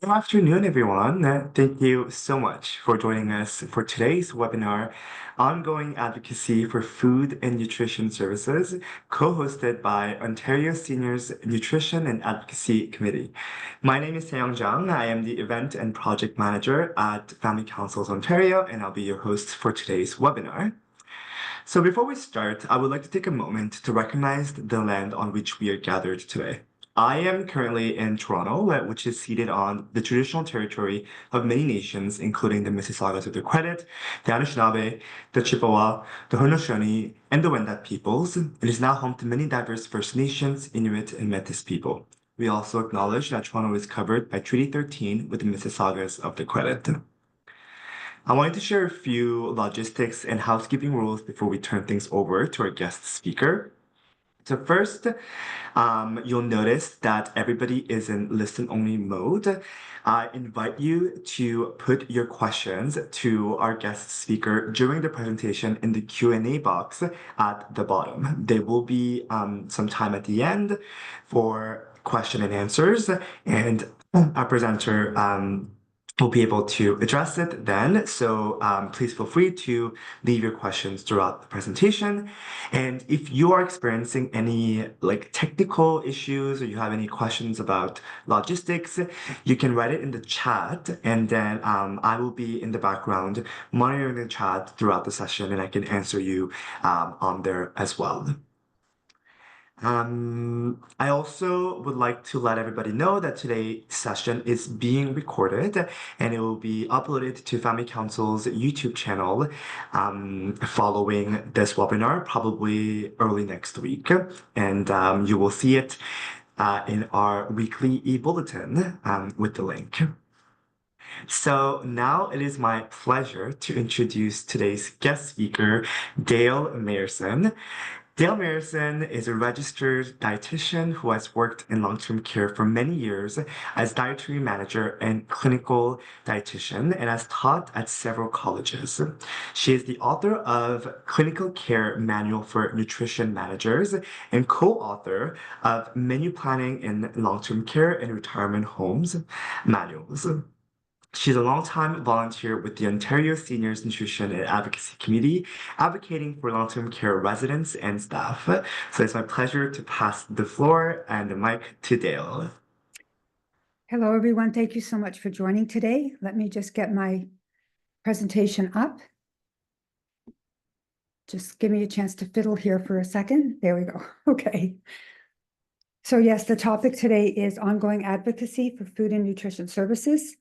Good afternoon, everyone. Thank you so much for joining us for today's webinar, Ongoing Advocacy for Food and Nutrition Services, co-hosted by Ontario Seniors Nutrition and Advocacy Committee. My name is Taeyong Jang. I am the Event and Project Manager at Family Councils Ontario, and I'll be your host for today's webinar. So before we start, I would like to take a moment to recognize the land on which we are gathered today. I am currently in Toronto, which is seated on the traditional territory of many nations, including the Mississaugas of the Credit, the Anishinaabe, the Chippewa, the Haudenosaunee, and the Wendat peoples. It is now home to many diverse First Nations, Inuit, and Métis people. We also acknowledge that Toronto is covered by Treaty 13 with the Mississaugas of the Credit. I wanted to share a few logistics and housekeeping rules before we turn things over to our guest speaker. So first, you'll notice that everybody is in listen-only mode. I invite you to put your questions to our guest speaker during the presentation in the Q&A box at the bottom. There will be some time at the end for question and answers, and our presenter we'll be able to address it then. So please feel free to leave your questions throughout the presentation. And if you are experiencing any technical issues or you have any questions about logistics, you can write it in the chat, and then I will be in the background monitoring the chat throughout the session, and I can answer you on there as well. I also would like to let everybody know that today's session is being recorded and it will be uploaded to Family Council's YouTube channel following this webinar, probably early next week. And you will see it in our weekly e-bulletin with the link. So now it is my pleasure to introduce today's guest speaker, Dale Mayerson. Dale Mayerson is a registered dietitian who has worked in long-term care for many years as dietary manager and clinical dietitian and has taught at several colleges. She is the author of Clinical Care Manual for Nutrition Managers and co-author of Menu Planning in Long-Term Care and Retirement Homes manuals. She's a longtime volunteer with the Ontario Seniors Nutrition and Advocacy Committee, advocating for long-term care residents and staff. So it's my pleasure to pass the floor and the mic to Dale. Hello, everyone. Thank you so much for joining today. Let me just get my presentation up. Just give me a chance to fiddle here for a second. There we go. Okay. So yes, the topic today is ongoing advocacy for food and nutrition services.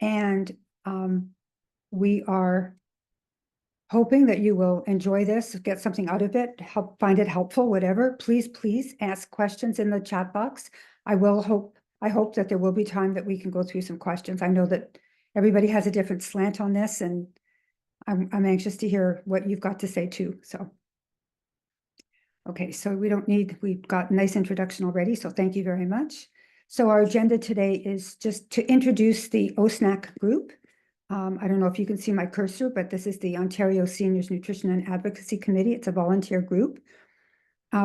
And we are hoping that you will enjoy this, get something out of it, find it helpful, whatever. Please ask questions in the chat box. I hope that there will be time that we can go through some questions. I know that everybody has a different slant on this, and I'm anxious to hear what you've got to say too. So, okay, so we've got a nice introduction already, so thank you very much. So our agenda today is just to introduce the OSNAC group. I don't know if you can see my cursor, but this is the Ontario Seniors Nutrition and Advocacy Committee. It's a volunteer group.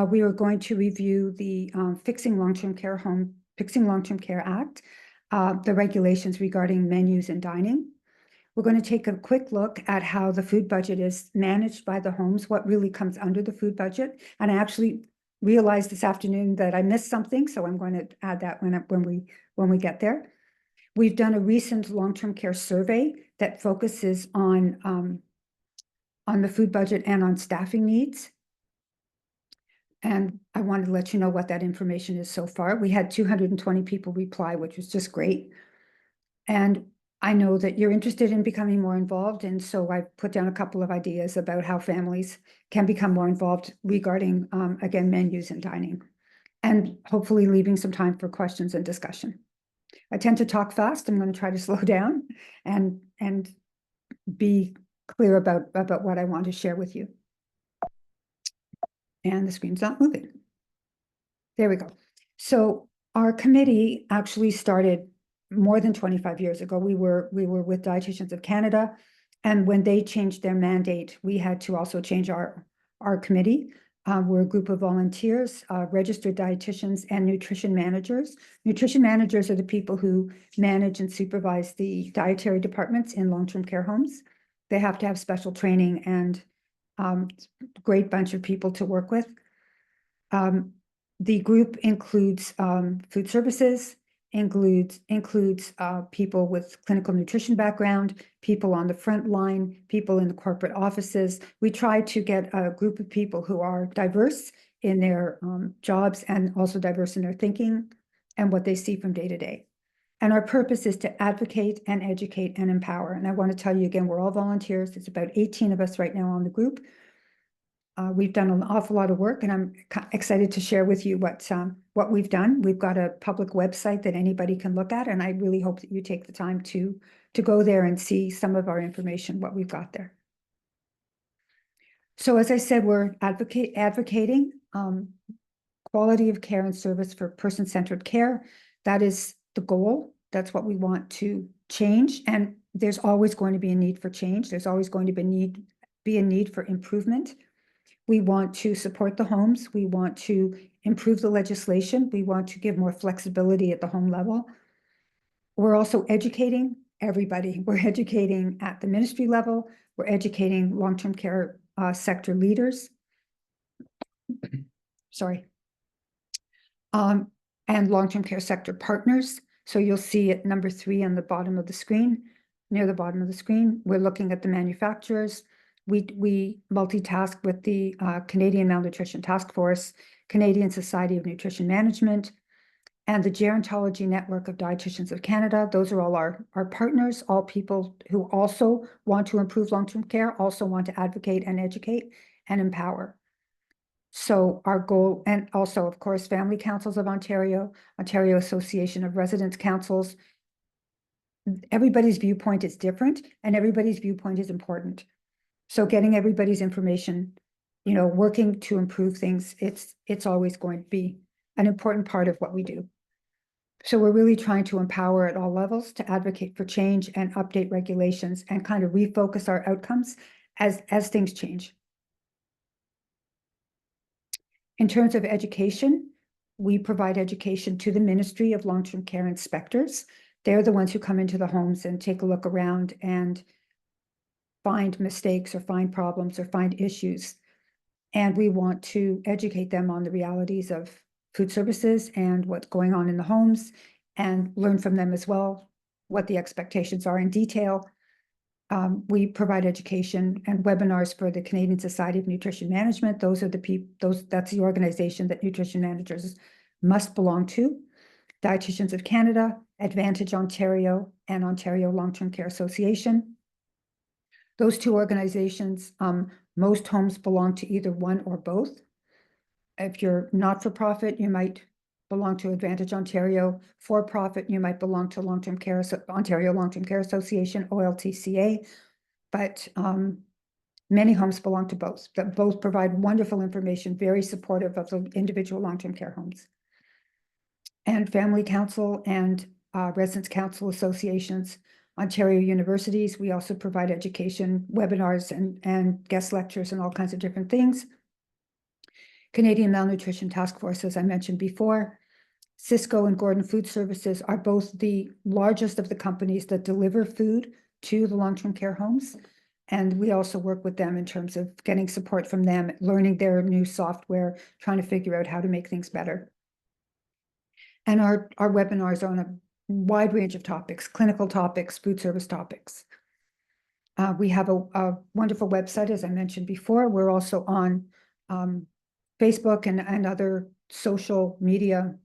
We are going to review the Fixing Long-Term Care Act, the regulations regarding menus and dining. We're going to take a quick look at how the food budget is managed by the homes, what really comes under the food budget. And I actually realized this afternoon that I missed something, so I'm going to add that when we get there. We've done a recent long-term care survey that focuses on the food budget and on staffing needs. And I wanted to let you know what that information is so far. We had 220 people reply, which was just great. And I know that you're interested in becoming more involved, and so I put down a couple of ideas about how families can become more involved regarding, again, menus and dining, and hopefully leaving some time for questions and discussion. I tend to talk fast. I'm going to try to slow down and be clear about what I want to share with you. And the screen's not moving. There we go. So our committee actually started more than 25 years ago. We were with Dietitians of Canada, and when they changed their mandate, we had to also change our committee. We're a group of volunteers, registered dietitians and nutrition managers. Nutrition managers are the people who manage and supervise the dietary departments in long-term care homes. They have to have special training and great bunch of people to work with. The group includes food services, includes people with clinical nutrition background, people on the front line, people in the corporate offices. We try to get a group of people who are diverse in their jobs and also diverse in their thinking and what they see from day to day. And our purpose is to advocate and educate and empower. And I want to tell you again, we're all volunteers. It's about 18 of us right now on the group. We've done an awful lot of work, and I'm excited to share with you what we've done. We've got a public website that anybody can look at, and I really hope that you take the time to go there and see some of our information, what we've got there. So as I said, we're advocating quality of care and service for person-centered care. That is the goal. That's what we want to change, and there's always going to be a need for change. There's always going to be a need for improvement. We want to support the homes. We want to improve the legislation. We want to give more flexibility at the home level. We're also educating everybody. We're educating at the ministry level. We're educating long-term care sector leaders. Sorry. And long-term care sector partners. So you'll see at number 3 on the bottom of the screen, near the bottom of the screen, we're looking at the manufacturers. We multitask with the Canadian Malnutrition Task Force, Canadian Society of Nutrition Management, and the Gerontology Network of Dietitians of Canada. Those are all our partners, all people who also want to improve long-term care, also want to advocate and educate and empower. So our goal, and also, of course, Family Councils of Ontario, Ontario Association of Residents Councils. Everybody's viewpoint is different, and everybody's viewpoint is important. So getting everybody's information, working to improve things, it's always going to be an important part of what we do. So we're really trying to empower at all levels to advocate for change and update regulations and kind of refocus our outcomes as things change. In terms of education, we provide education to the Ministry of Long-Term Care inspectors. They're the ones who come into the homes and take a look around and find mistakes or find problems or find issues. And we want to educate them on the realities of food services and what's going on in the homes, and learn from them as well what the expectations are in detail. We provide education and webinars for the Canadian Society of Nutrition Management. Those are that's the organization that nutrition managers must belong to. Dietitians of Canada, Advantage Ontario, and Ontario Long-Term Care Association. Those two organizations, most homes belong to either one or both. If you're not-for-profit, you might belong to Advantage Ontario. For-profit, you might belong to Long-Term Care, Ontario Long-Term Care Association, OLTCA. But many homes belong to both. That both provide wonderful information, very supportive of the individual long-term care homes. And Family Council and Residents Council associations, Ontario universities, we also provide education, webinars, and guest lectures and all kinds of different things. Canadian Malnutrition Task Force, as I mentioned before. Cisco and Gordon Food Services are both the largest of the companies that deliver food to the long-term care homes. And we also work with them in terms of getting support from them, learning their new software, trying to figure out how to make things better. And our webinars are on a wide range of topics, clinical topics, food service topics. We have a wonderful website, as I mentioned before. We're also on Facebook and other social media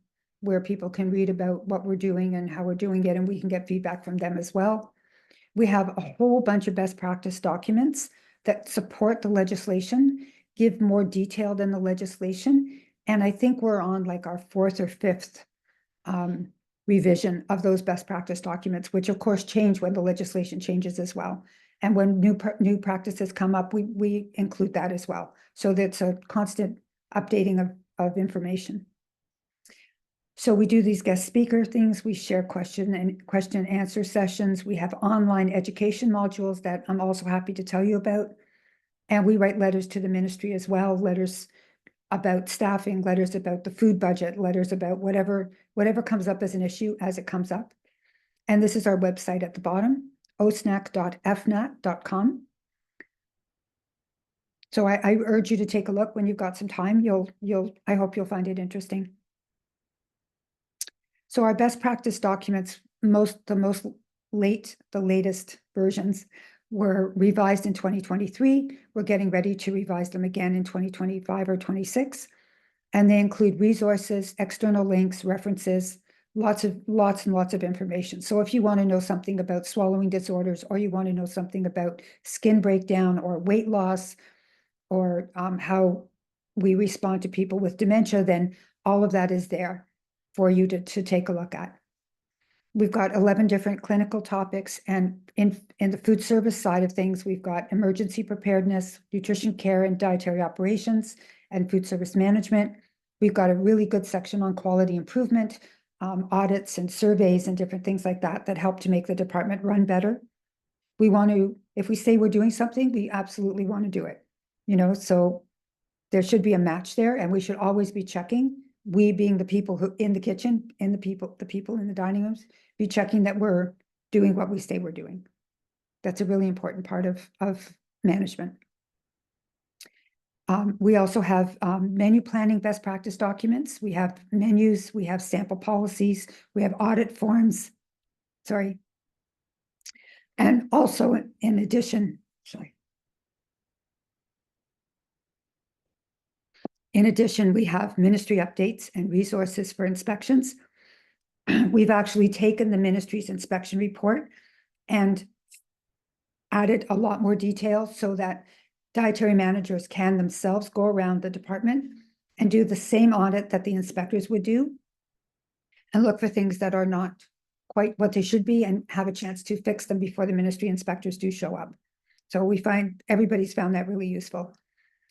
where people can read about what we're doing and how we're doing it, and we can get feedback from them as well. We have a whole bunch of best practice documents that support the legislation, give more detail than the legislation, and I think we're on like our 4th or 5th revision of those best practice documents, which of course change when the legislation changes as well. And when new practices come up, we include that as well. So that's a constant updating of information. So we do these guest speaker things. We share question and answer sessions. We have online education modules that I'm also happy to tell you about. And we write letters to the ministry as well, letters about staffing, letters about the food budget, letters about whatever comes up as an issue as it comes up. And this is our website at the bottom, osnac.fnat.com. So I urge you to take a look when you've got some time. I hope you'll find it interesting. So our best practice documents, the latest versions were revised in 2023. We're getting ready to revise them again in 2025 or 26. And they include resources, external links, references, lots and lots of information. So if you want to know something about swallowing disorders, or you want to know something about skin breakdown or weight loss, or how we respond to people with dementia, then all of that is there for you to take a look at. We've got 11 different clinical topics, and in the food service side of things, we've got emergency preparedness, nutrition care and dietary operations, and food service management. We've got a really good section on quality improvement, audits and surveys and different things like that that help to make the department run better. We want to, if we say we're doing something, we absolutely want to do it. So there should be a match there, and we should always be checking. We being the people who in the kitchen, and the people in the dining rooms, be checking that we're doing what we say we're doing. That's a really important part of management. We also have menu planning best practice documents. We have menus, we have sample policies, we have audit forms. Sorry. And also in addition, we have ministry updates and resources for inspections. We've actually taken the ministry's inspection report and added a lot more detail so that dietary managers can themselves go around the department and do the same audit that the inspectors would do and look for things that are not quite what they should be and have a chance to fix them before the ministry inspectors do show up. So we find everybody's found that really useful.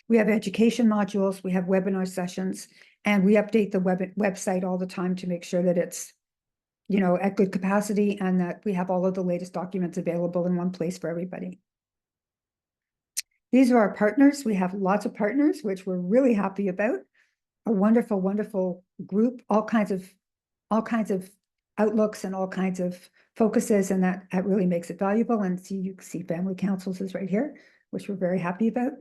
We have education modules, we have webinar sessions, and we update the website all the time to make sure that it's, at good capacity, and that we have all of the latest documents available in one place for everybody. These are our partners. We have lots of partners, which we're really happy about. A wonderful, wonderful group, all kinds of outlooks and all kinds of focuses, and that really makes it valuable. And you can see Family Councils is right here, which we're very happy about.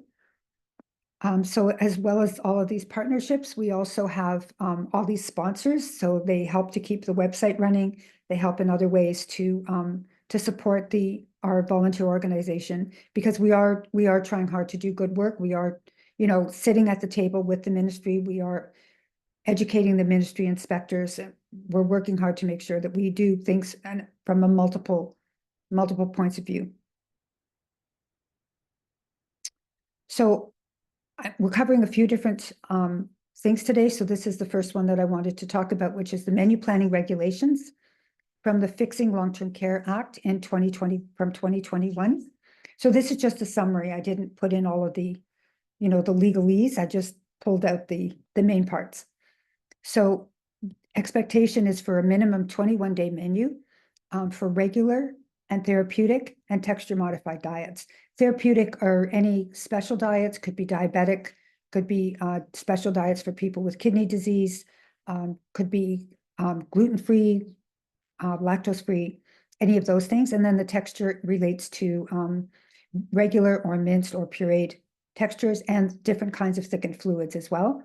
So as well as all of these partnerships, we also have all these sponsors. So they help to keep the website running. They help in other ways to support our volunteer organization, because we are trying hard to do good work. We are, sitting at the table with the ministry. We are educating the ministry inspectors. We're working hard to make sure that we do things from a multiple points of view. So we're covering a few different things today. So this is the first one that I wanted to talk about, which is the menu planning regulations from the Fixing Long-Term Care Act in 2021. So this is just a summary. I didn't put in all of the, the legalese. I just pulled out the main parts. So expectation is for a minimum 21-day menu for regular and therapeutic and texture modified diets. Therapeutic are any special diets, could be diabetic, could be special diets for people with kidney disease, could be gluten-free, lactose-free, any of those things. And then the texture relates to regular or minced or pureed textures and different kinds of thickened fluids as well.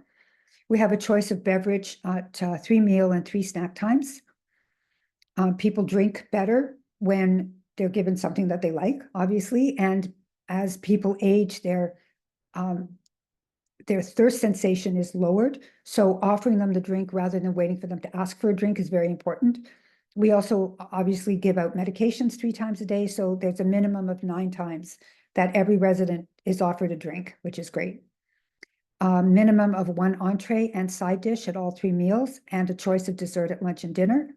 We have a choice of beverage at 3 meal and 3 snack times. People drink better when they're given something that they like, obviously, and as people age, their thirst sensation is lowered. So offering them the drink rather than waiting for them to ask for a drink is very important. We also obviously give out medications 3 times a day. So there's a minimum of 9 times that every resident is offered a drink, which is great. Minimum of 1 entree and side dish at all 3 meals, and a choice of dessert at lunch and dinner.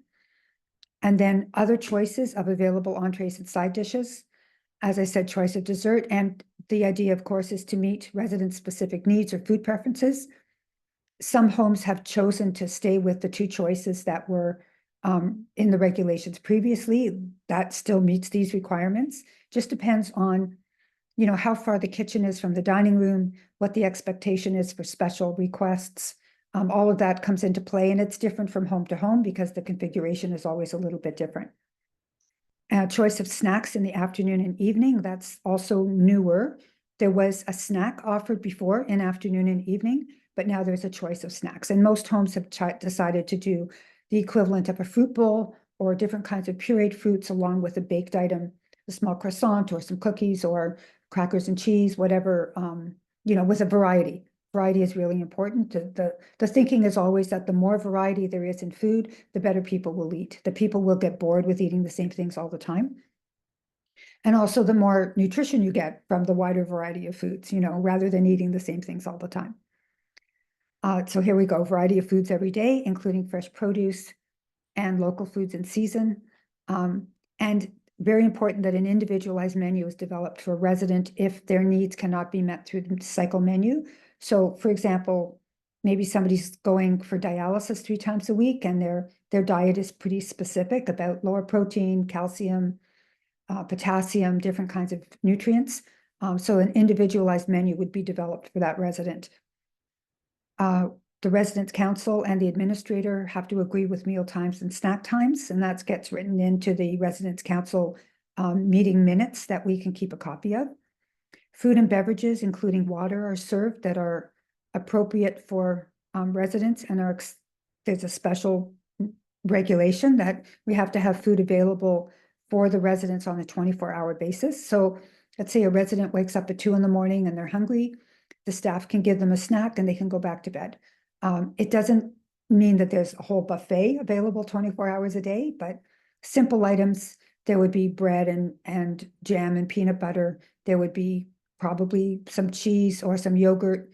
And then other choices of available entrees and side dishes. As I said, choice of dessert. And the idea, of course, is to meet resident specific needs or food preferences. Some homes have chosen to stay with the 2 choices that were in the regulations previously. That still meets these requirements. Just depends on you know, how far the kitchen is from the dining room, what the expectation is for special requests. All of that comes into play, and it's different from home to home because the configuration is always a little bit different. Choice of snacks in the afternoon and evening, that's also newer. There was a snack offered before in afternoon and evening, but now there's a choice of snacks. And most homes have decided to do the equivalent of a fruit bowl or different kinds of pureed fruits along with a baked item, a small croissant or some cookies or crackers and cheese, whatever, you know, with a variety. Variety is really important. The thinking is always that the more variety there is in food, the better people will eat. The people will get bored with eating the same things all the time. And also the more nutrition you get from the wider variety of foods, you know, rather than eating the same things all the time. So here we go, variety of foods every day, including fresh produce and local foods in season. And very important that an individualized menu is developed for a resident if their needs cannot be met through the cycle menu. So for example, maybe somebody's going for dialysis 3 times a week and their diet is pretty specific about lower protein, calcium, potassium, different kinds of nutrients. So an individualized menu would be developed for that resident. The residence council and the administrator have to agree with meal times and snack times, and that gets written into the residence council meeting minutes that we can keep a copy of. Food and beverages, including water, are served that are appropriate for residents, and there's a special regulation that we have to have food available for the residents on a 24-hour basis. So let's say a resident wakes up at 2 in the morning and they're hungry, the staff can give them a snack and they can go back to bed. It doesn't mean that there's a whole buffet available 24 hours a day, but simple items, there would be bread and jam and peanut butter. There would be probably some cheese or some yogurt,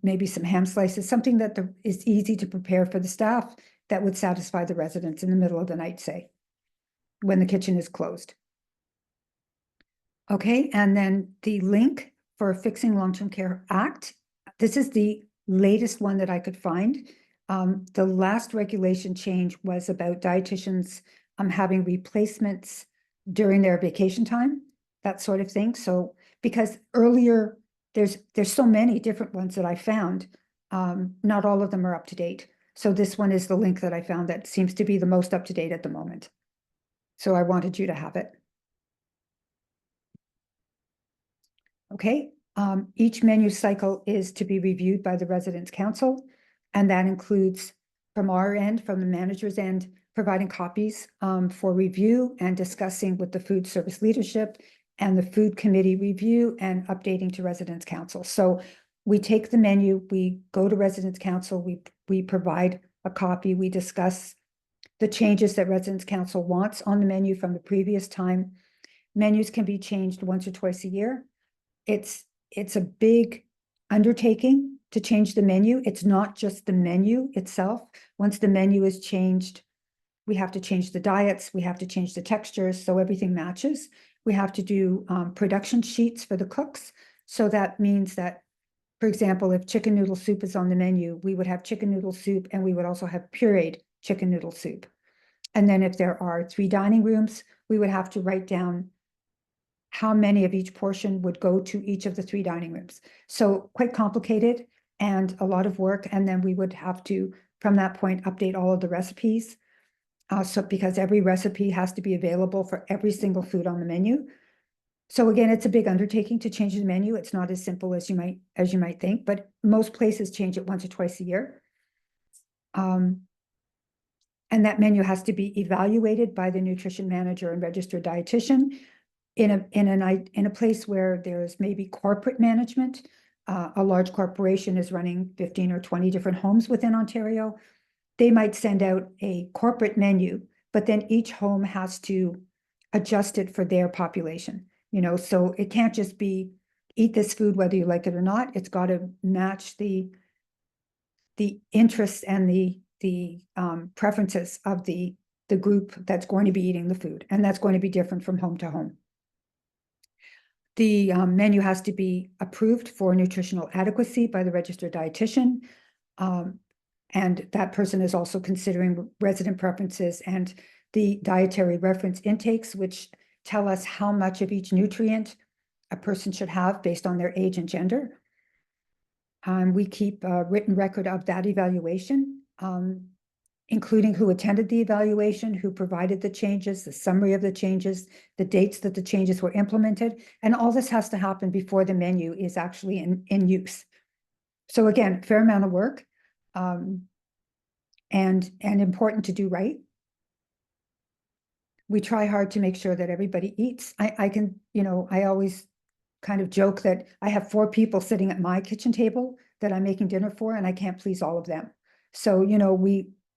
maybe some ham slices, something that is easy to prepare for the staff that would satisfy the residents in the middle of the night, say, when the kitchen is closed. Okay, and then the link for Fixing Long-Term Care Act. This is the latest one that I could find. The last regulation change was about dietitians having replacements during their vacation time, that sort of thing. So because earlier, there's so many different ones that I found, not all of them are up to date. So this one is the link that I found that seems to be the most up to date at the moment. So I wanted you to have it. Okay, each menu cycle is to be reviewed by the residence council, and that includes from our end, from the manager's end, providing copies for review and discussing with the food service leadership and the food committee review and updating to residence council. So we take the menu, we go to residence council, we provide a copy, we discuss the changes that residence council wants on the menu from the previous time. Menus can be changed once or twice a year. It's a big undertaking to change the menu. It's not just the menu itself. Once the menu is changed, we have to change the diets, we have to change the textures so everything matches. We have to do production sheets for the cooks. So that means that, for example, if chicken noodle soup is on the menu, we would have chicken noodle soup and we would also have pureed chicken noodle soup. And then if there are 3 dining rooms, we would have to write down how many of each portion would go to each of the 3 dining rooms. So quite complicated and a lot of work. And then we would have to, from that point, update all of the recipes. So because every recipe has to be available for every single food on the menu. So again, it's a big undertaking to change the menu. It's not as simple as you might think, but most places change it once or twice a year. And that menu has to be evaluated by the nutrition manager and registered dietitian. In a place where there's maybe corporate management, a large corporation is running 15 or 20 different homes within Ontario. They might send out a corporate menu, but then each home has to adjust it for their population. You know, so it can't just be eat this food whether you like it or not. It's got to match the interests and the preferences of the group that's going to be eating the food, and that's going to be different from home to home. The menu has to be approved for nutritional adequacy by the registered dietitian. And that person is also considering resident preferences and the dietary reference intakes, which tell us how much of each nutrient a person should have based on their age and gender. We keep a written record of that evaluation, including who attended the evaluation, who provided the changes, the summary of the changes, the dates that the changes were implemented, and all this has to happen before the menu is actually in use. So again, fair amount of work, and important to do right. We try hard to make sure that everybody eats. I can, I always kind of joke that I have 4 people sitting at my kitchen table that I'm making dinner for, and I can't please all of them. So,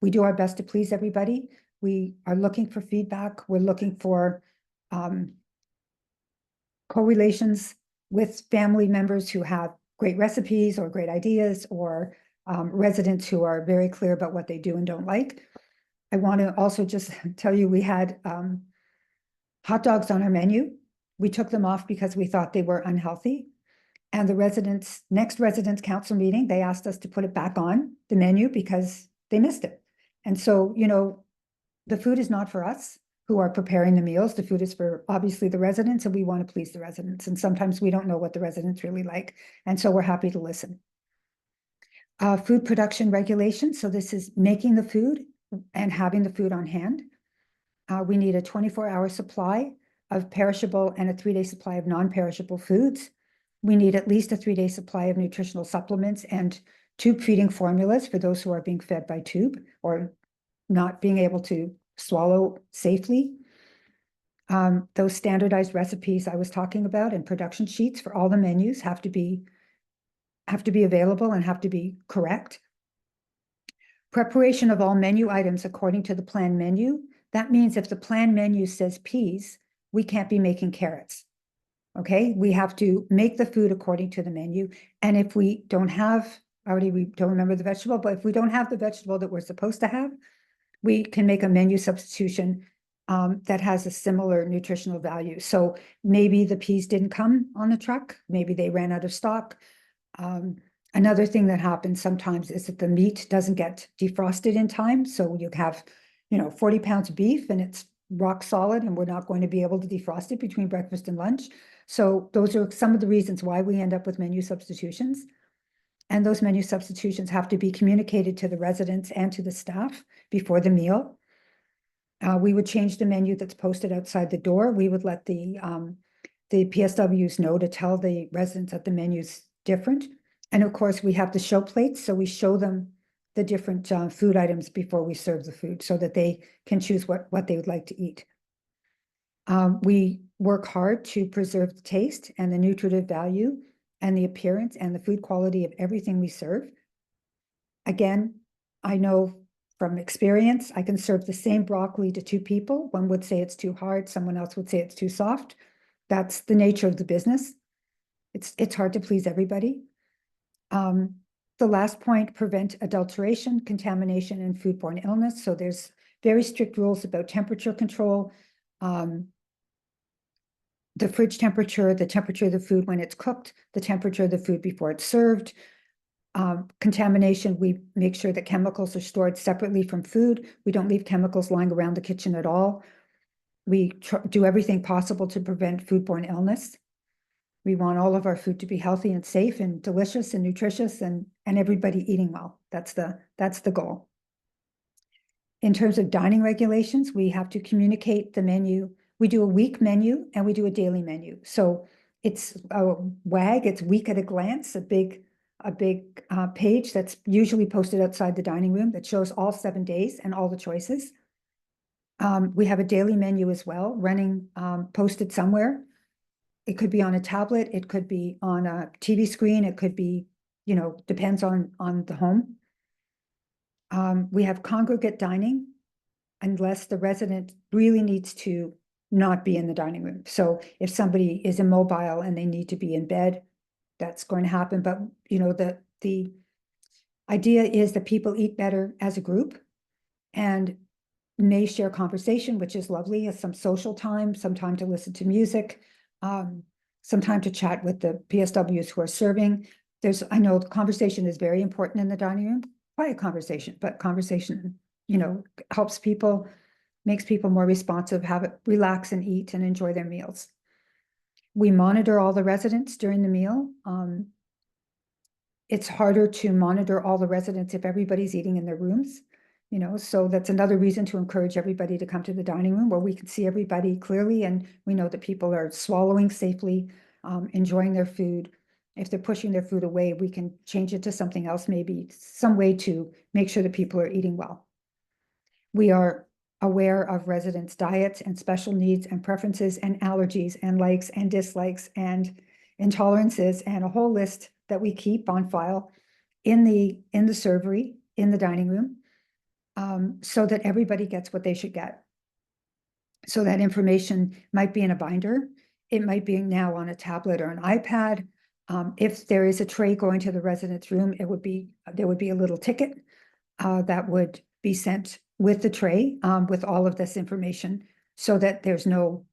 we do our best to please everybody. We are looking for feedback. We're looking for correlations with family members who have great recipes or great ideas, or residents who are very clear about what they do and don't like. I want to also just tell you, we had hot dogs on our menu. We took them off because we thought they were unhealthy. And the next residents council meeting, they asked us to put it back on the menu because they missed it. And so, the food is not for us who are preparing the meals. The food is for obviously the residents, and we want to please the residents. And sometimes we don't know what the residents really like. And so we're happy to listen. Food production regulations. So this is making the food and having the food on hand. We need a 24-hour supply of perishable and a 3-day supply of non-perishable foods. We need at least a 3-day supply of nutritional supplements and tube feeding formulas for those who are being fed by tube or not being able to swallow safely. Those standardized recipes I was talking about and production sheets for all the menus have to be available and have to be correct. Preparation of all menu items according to the plan menu. That means if the plan menu says peas, we can't be making carrots. Okay, we have to make the food according to the menu. And if we don't have, we don't remember the vegetable, but if we don't have the vegetable that we're supposed to have, we can make a menu substitution that has a similar nutritional value. So maybe the peas didn't come on the truck, maybe they ran out of stock. Another thing that happens sometimes is that the meat doesn't get defrosted in time. So you have, 40 pounds of beef and it's rock solid, and we're not going to be able to defrost it between breakfast and lunch. So those are some of the reasons why we end up with menu substitutions. And those menu substitutions have to be communicated to the residents and to the staff before the meal. We would change the menu that's posted outside the door. We would let the PSWs know to tell the residents that the menu's different. And of course, we have the show plates, so we show them the different food items before we serve the food so that they can choose what they would like to eat. We work hard to preserve the taste and the nutritive value and the appearance and the food quality of everything we serve. Again, I know from experience, I can serve the same broccoli to 2 people. One would say it's too hard, someone else would say it's too soft. That's the nature of the business. It's hard to please everybody. The last point, prevent adulteration, contamination, and foodborne illness. So there's very strict rules about temperature control. The fridge temperature, the temperature of the food when it's cooked, the temperature of the food before it's served. Contamination, we make sure that chemicals are stored separately from food. We don't leave chemicals lying around the kitchen at all. We do everything possible to prevent foodborne illness. We want all of our food to be healthy and safe and delicious and nutritious and everybody eating well. That's the goal. In terms of dining regulations, we have to communicate the menu. We do a week menu and we do a daily menu. So it's a WAG, it's week at a glance, a big page that's usually posted outside the dining room that shows all 7 days and all the choices. We have a daily menu as well, running posted somewhere. It could be on a tablet, it could be on a TV screen, it could be, depends on the home. We have congregate dining unless the resident really needs to not be in the dining room. So if somebody is immobile and they need to be in bed, that's going to happen. But, the idea is that people eat better as a group and may share conversation, which is lovely, as some social time, some time to listen to music, some time to chat with the PSWs who are serving. I know the conversation is very important in the dining room, quiet conversation, but conversation, helps people, makes people more responsive, have it relax and eat and enjoy their meals. We monitor all the residents during the meal. It's harder to monitor all the residents if everybody's eating in their rooms, so that's another reason to encourage everybody to come to the dining room where we can see everybody clearly and we know that people are swallowing safely, enjoying their food. If they're pushing their food away, we can change it to something else, maybe some way to make sure that people are eating well. We are aware of residents' diets and special needs and preferences and allergies and likes and dislikes and intolerances and a whole list that we keep on file in the servery, in the dining room, so that everybody gets what they should get. So that information might be in a binder. It might be now on a tablet or an iPad. If there is a tray going to the resident's room, there would be a little ticket that would be sent with the tray, with all of this information, so that there's no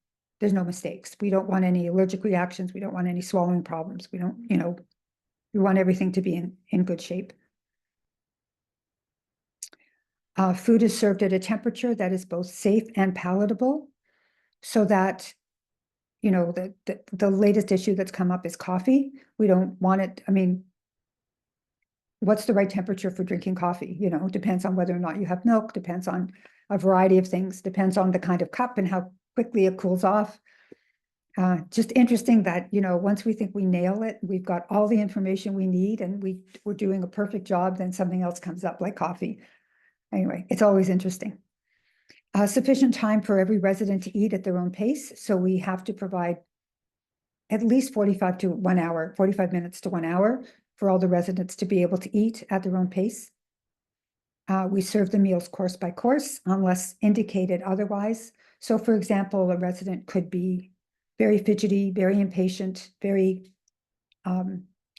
mistakes. We don't want any allergic reactions. We don't want any swallowing problems. We don't, we want everything to be in good shape. Food is served at a temperature that is both safe and palatable, so that, the latest issue that's come up is coffee. We don't want it, what's the right temperature for drinking coffee? Depends on whether or not you have milk, depends on a variety of things, depends on the kind of cup and how quickly it cools off. Just interesting that, once we think we nail it, we've got all the information we need and we're doing a perfect job, then something else comes up like coffee. Anyway, it's always interesting. Sufficient time for every resident to eat at their own pace. So we have to provide at least 45 minutes to 1 hour for all the residents to be able to eat at their own pace. We serve the meals course by course unless indicated otherwise. So for example, a resident could be very fidgety, very impatient, very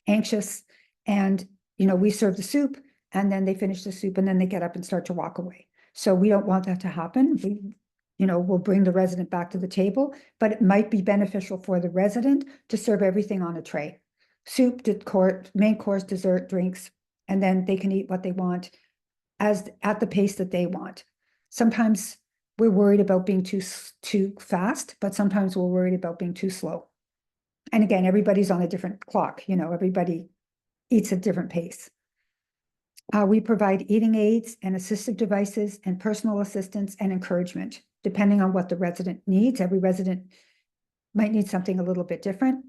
anxious. And, we serve the soup and then they finish the soup and then they get up and start to walk away. So we don't want that to happen. We'll bring the resident back to the table, but it might be beneficial for the resident to serve everything on a tray. Soup, main course, dessert, drinks, and then they can eat what they want at the pace that they want. Sometimes we're worried about being too fast, but sometimes we're worried about being too slow. And again, everybody's on a different clock, everybody eats at different pace. We provide eating aids and assistive devices and personal assistance and encouragement, depending on what the resident needs. Every resident might need something a little bit different.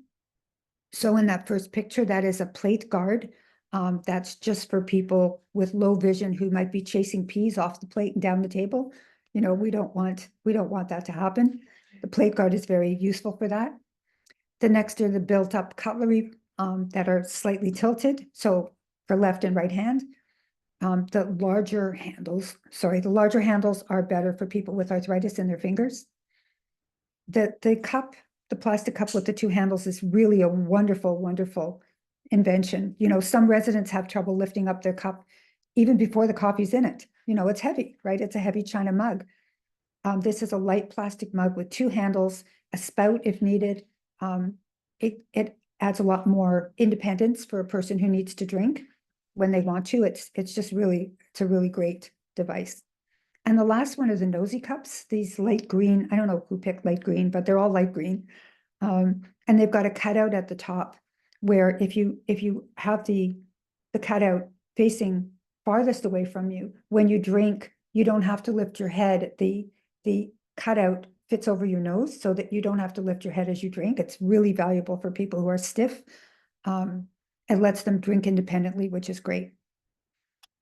So in that first picture, that is a plate guard. That's just for people with low vision who might be chasing peas off the plate and down the table. We don't want that to happen. The plate guard is very useful for that. The next are the built-up cutlery that are slightly tilted, so for left and right hand. The larger handles are better for people with arthritis in their fingers. The cup, the plastic cup with the two handles is really a wonderful, wonderful invention. Some residents have trouble lifting up their cup even before the coffee's in it. It's heavy, right? It's a heavy china mug. This is a light plastic mug with two handles, a spout if needed. It adds a lot more independence for a person who needs to drink when they want to. It's a really great device. And the last one are the nosy cups, these light green. I don't know who picked light green, but they're all light green. And they've got a cutout at the top where if you have the cutout facing farthest away from you, when you drink, you don't have to lift your head. The cutout fits over your nose so that you don't have to lift your head as you drink. It's really valuable for people who are stiff. It lets them drink independently, which is great.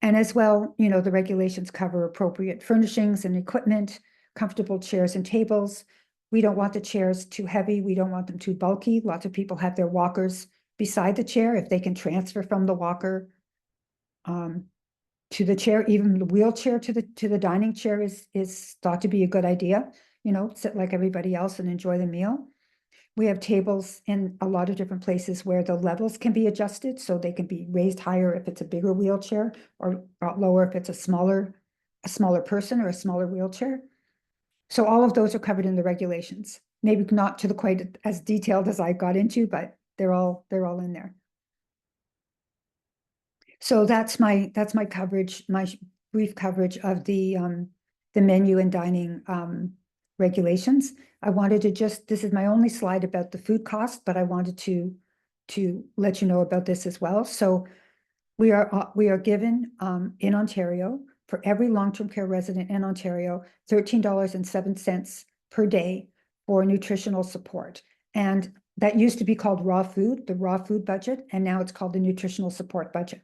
And as well, the regulations cover appropriate furnishings and equipment, comfortable chairs and tables. We don't want the chairs too heavy. We don't want them too bulky. Lots of people have their walkers beside the chair. If they can transfer from the walker to the chair, even the wheelchair to the dining chair is thought to be a good idea. Sit like everybody else and enjoy the meal. We have tables in a lot of different places where the levels can be adjusted, so they can be raised higher if it's a bigger wheelchair or lower if it's a smaller person or a smaller wheelchair. So all of those are covered in the regulations. Maybe not to the quite as detailed as I got into, but they're all in there. So that's my coverage, my brief coverage of the menu and dining regulations. I wanted to this is my only slide about the food cost, but I wanted to let you know about this as well. So we are given in Ontario, for every long-term care resident in Ontario, $13.07 per day for nutritional support. And that used to be called raw food, the raw food budget, and now it's called the nutritional support budget.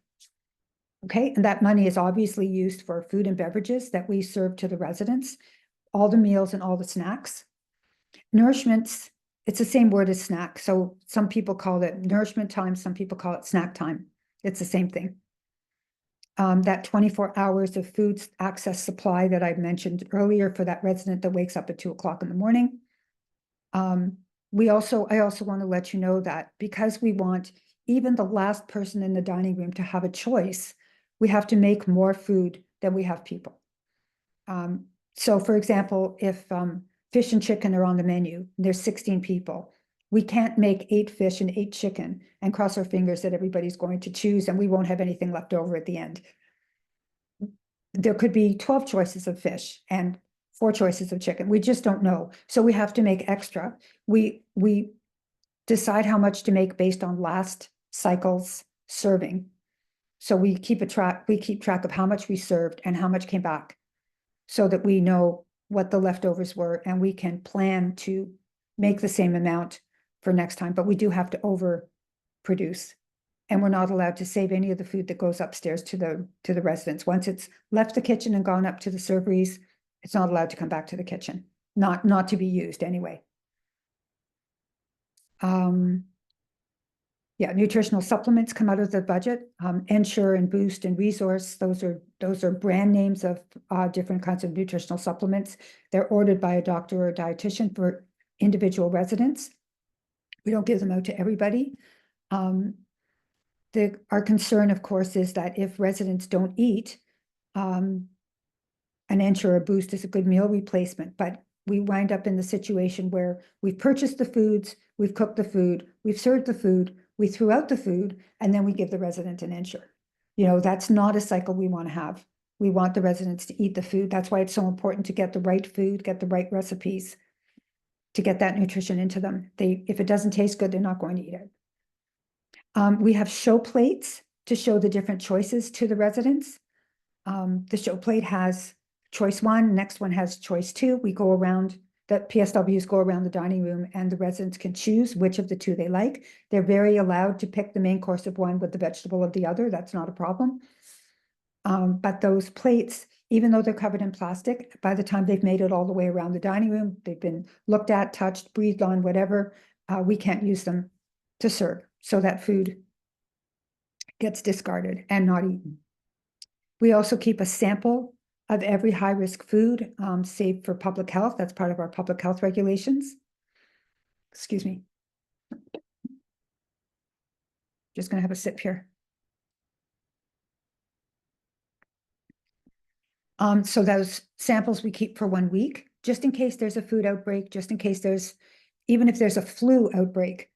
Okay, and that money is obviously used for food and beverages that we serve to the residents, all the meals and all the snacks. Nourishments, it's the same word as snack. So some people call it nourishment time, some people call it snack time. It's the same thing. That 24 hours of food access supply that I mentioned earlier for that resident that wakes up at 2 o'clock in the morning. I also want to let you know that because we want even the last person in the dining room to have a choice, we have to make more food than we have people. So for example, if fish and chicken are on the menu, there's 16 people. We can't make 8 fish and 8 chicken and cross our fingers that everybody's going to choose and we won't have anything left over at the end. There could be 12 choices of fish and 4 choices of chicken. We just don't know. So we have to make extra. We decide how much to make based on last cycle's serving. So we keep track of how much we served and how much came back so that we know what the leftovers were and we can plan to make the same amount for next time, but we do have to overproduce. And we're not allowed to save any of the food that goes upstairs to the residents. Once it's left the kitchen and gone up to the serveries, it's not allowed to come back to the kitchen, not to be used anyway. Yeah, nutritional supplements come out of the budget. Ensure and Boost and Resource, those are brand names of different kinds of nutritional supplements. They're ordered by a doctor or a dietitian for individual residents. We don't give them out to everybody. Our concern, of course, is that if residents don't eat, an Ensure or Boost is a good meal replacement, but we wind up in the situation where we've purchased the foods, we've cooked the food, we've served the food, we threw out the food, and then we give the resident an Ensure. You know, that's not a cycle we want to have. We want the residents to eat the food. That's why it's so important to get the right food, get the right recipes, to get that nutrition into them. If it doesn't taste good, they're not going to eat it. We have show plates to show the different choices to the residents. The show plate has choice 1, next one has choice 2. We go around, the PSWs go around the dining room and the residents can choose which of the 2 they like. They're very allowed to pick the main course of one with the vegetable of the other. That's not a problem. But those plates, even though they're covered in plastic, by the time they've made it all the way around the dining room, they've been looked at, touched, breathed on, whatever, we can't use them to serve. So that food gets discarded and not eaten. We also keep a sample of every high-risk food saved for public health. That's part of our public health regulations. Excuse me. Just going to have a sip here. So those samples we keep for 1 week, just in case there's a food outbreak, just in case even if there's a flu outbreak,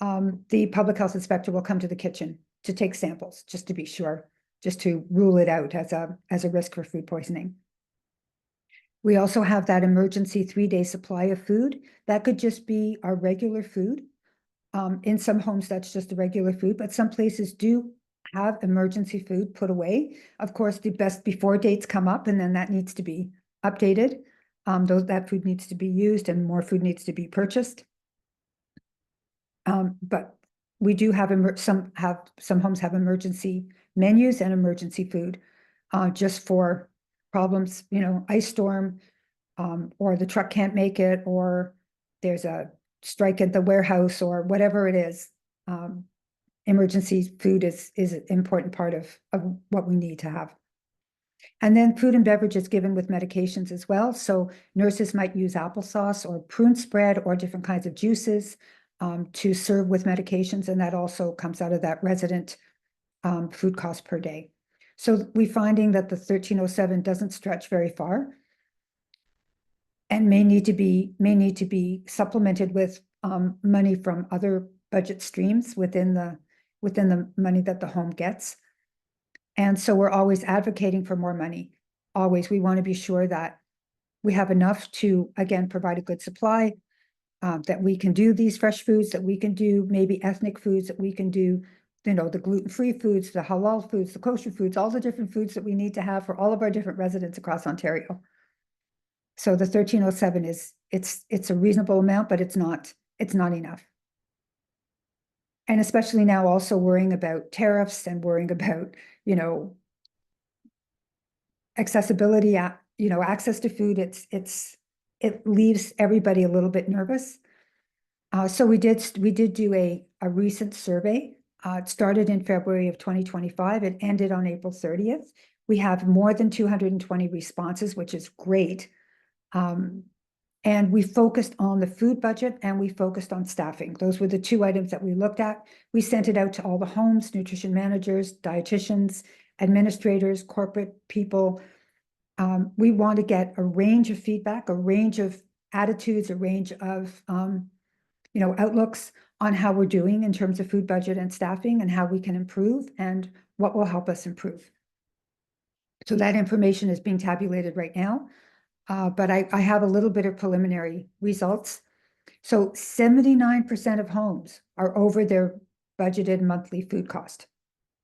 the public health inspector will come to the kitchen to take samples, just to be sure, just to rule it out as a risk for food poisoning. We also have that emergency 3-day supply of food. That could just be our regular food. In some homes, that's just the regular food, but some places do have emergency food put away. Of course, the best before dates come up and then that needs to be updated. That food needs to be used and more food needs to be purchased. But we do have some homes have emergency menus and emergency food just for problems, ice storm, or the truck can't make it, or there's a strike at the warehouse or whatever it is. Emergency food is an important part of what we need to have. And then food and beverages given with medications as well. So nurses might use applesauce or prune spread or different kinds of juices to serve with medications. And that also comes out of that resident food cost per day. So we're finding that the 1307 doesn't stretch very far and may need to be supplemented with money from other budget streams within the money that the home gets. And so we're always advocating for more money. Always, we want to be sure that we have enough to, again, provide a good supply, that we can do these fresh foods, that we can do maybe ethnic foods, that we can do, you know, the gluten-free foods, the halal foods, the kosher foods, all the different foods that we need to have for all of our different residents across Ontario. So the 1307 is, it's a reasonable amount, but it's not enough. And especially now also worrying about tariffs and worrying about, you know, accessibility, you know, access to food, it leaves everybody a little bit nervous. So we did do a recent survey. It started in February of 2025. It ended on April 30th. We have more than 220 responses, which is great. And we focused on the food budget and we focused on staffing. Those were the two items that we looked at. We sent it out to all the homes, nutrition managers, dietitians, administrators, corporate people. We want to get a range of feedback, a range of attitudes, a range of, you know, outlooks on how we're doing in terms of food budget and staffing and how we can improve and what will help us improve. So that information is being tabulated right now. But I have a little bit of preliminary results. So 79% of homes are over their budgeted monthly food cost,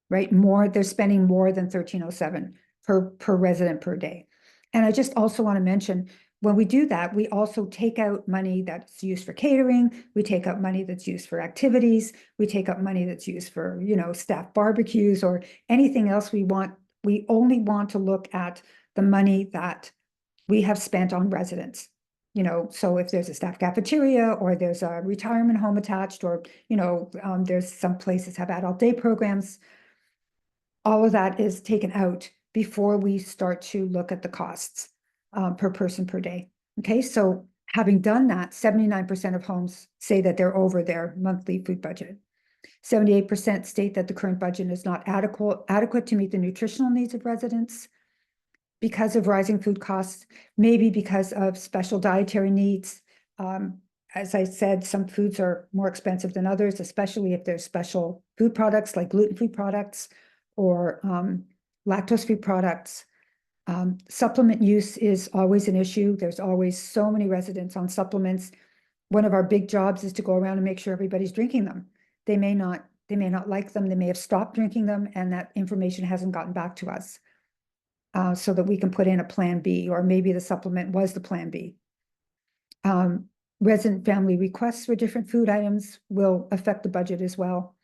right? They're spending more than 1307 per resident per day. And I just also want to mention, when we do that, we also take out money that's used for catering, we take out money that's used for activities, we take out money that's used for, you know, staff barbecues or anything else we want. We only want to look at the money that we have spent on residents. You know, so if there's a staff cafeteria or there's a retirement home attached, or, you know, there's some places have adult day programs, all of that is taken out before we start to look at the costs per person per day. Okay, so having done that, 79% of homes say that they're over their monthly food budget. 78% state that the current budget is not adequate to meet the nutritional needs of residents because of rising food costs, maybe because of special dietary needs. As I said, some foods are more expensive than others, especially if there's special food products like gluten-free products or lactose-free products. Supplement use is always an issue. There's always so many residents on supplements. One of our big jobs is to go around and make sure everybody's drinking them. They may not like them. They may have stopped drinking them, and that information hasn't gotten back to us. So that we can put in a plan B, or maybe the supplement was the plan B. Resident family requests for different food items will affect the budget as well.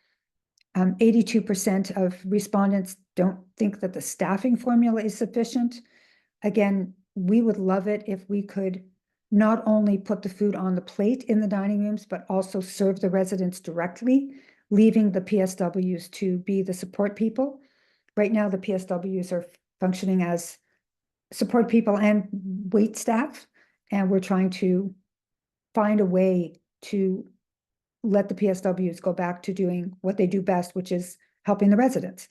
82% of respondents don't think that the staffing formula is sufficient. Again, we would love it if we could not only put the food on the plate in the dining rooms, but also serve the residents directly, leaving the PSWs to be the support people. Right now, the PSWs are functioning as support people and wait staff, and we're trying to find a way to let the PSWs go back to doing what they do best, which is helping the residents.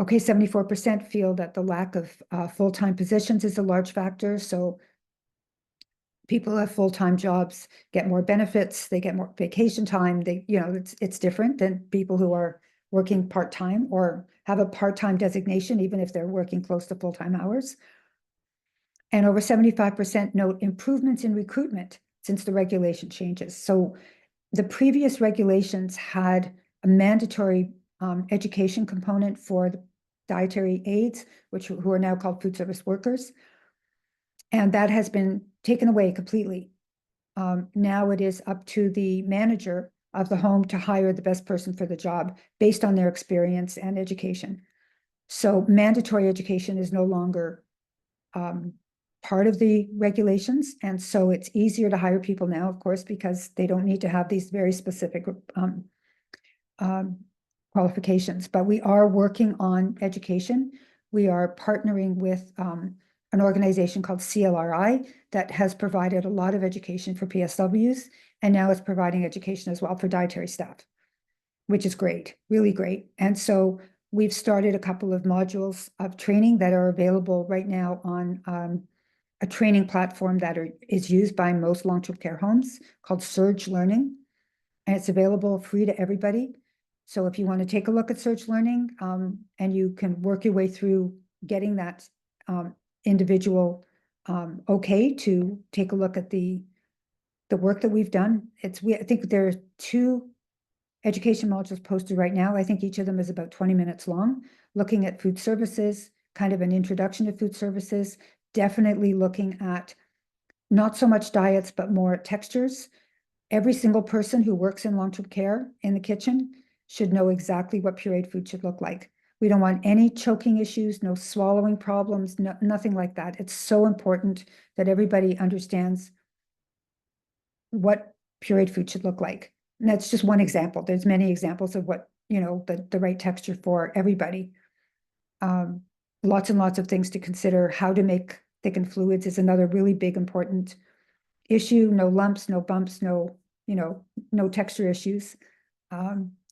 Okay, 74% feel that the lack of full-time positions is a large factor. So people who have full-time jobs get more benefits, they get more vacation time. They, you know, it's different than people who are working part-time or have a part-time designation, even if they're working close to full-time hours. And over 75% note improvements in recruitment since the regulation changes. So the previous regulations had a mandatory education component for the dietary aides, who are now called food service workers. And that has been taken away completely. Now it is up to the manager of the home to hire the best person for the job based on their experience and education. So mandatory education is no longer part of the regulations. And so it's easier to hire people now, of course, because they don't need to have these very specific qualifications. But we are working on education. We are partnering with an organization called CLRI that has provided a lot of education for PSWs, and now it's providing education as well for dietary staff, which is great, really great. And so we've started a couple of modules of training that are available right now on a training platform that is used by most long-term care homes called Surge Learning, and it's available free to everybody. So if you want to take a look at Surge Learning, and you can work your way through getting that individual okay to take a look at the work that we've done. I think there are 2 education modules posted right now. I think each of them is about 20 minutes long, looking at food services, kind of an introduction to food services, definitely looking at not so much diets, but more textures. Every single person who works in long-term care in the kitchen should know exactly what pureed food should look like. We don't want any choking issues, no swallowing problems, nothing like that. It's so important that everybody understands what pureed food should look like. And that's just one example. There's many examples of what, the right texture for everybody. Lots and lots of things to consider. How to make thickened fluids is another really big, important issue. No lumps, no bumps, no texture issues.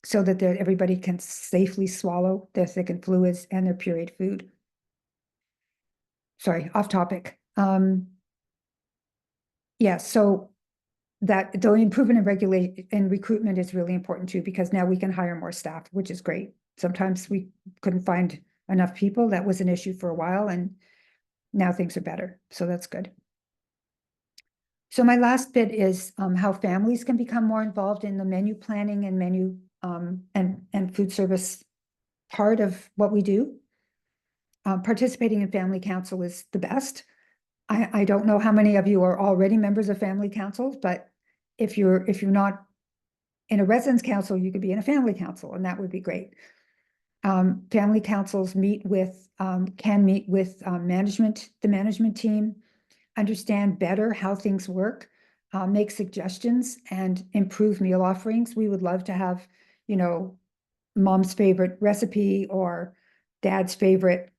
So that everybody can safely swallow their thickened fluids and their pureed food. Sorry, off topic. Yeah, so that the improvement in regulation and recruitment is really important too, because now we can hire more staff, which is great. Sometimes we couldn't find enough people. That was an issue for a while, and now things are better. So that's good. So my last bit is how families can become more involved in the menu planning and menu and food service part of what we do. Participating in family council is the best. I don't know how many of you are already members of family councils, but if you're not in a residence council, you could be in a family council, and that would be great. Family councils can meet with management, the management team, understand better how things work, make suggestions, and improve meal offerings. We would love to have, mom's favorite recipe or dad's favorite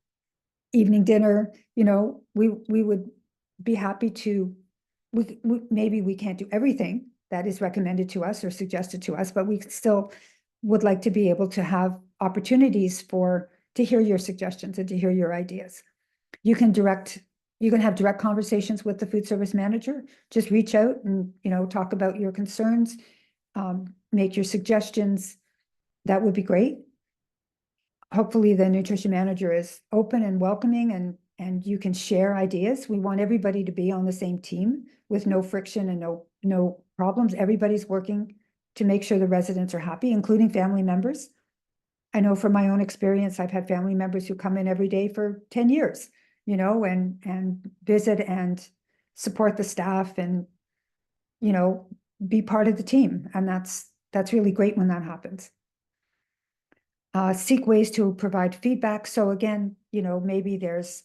evening dinner. We would be happy to, maybe we can't do everything that is recommended to us or suggested to us, but we still would like to be able to have opportunities to hear your suggestions and to hear your ideas. You can have direct conversations with the food service manager. Just reach out and, talk about your concerns, make your suggestions. That would be great. Hopefully the nutrition manager is open and welcoming, and you can share ideas. We want everybody to be on the same team with no friction and no problems. Everybody's working to make sure the residents are happy, including family members. I know from my own experience, I've had family members who come in every day for 10 years, and visit and support the staff and, be part of the team. And that's really great when that happens. Seek ways to provide feedback. So again, maybe there's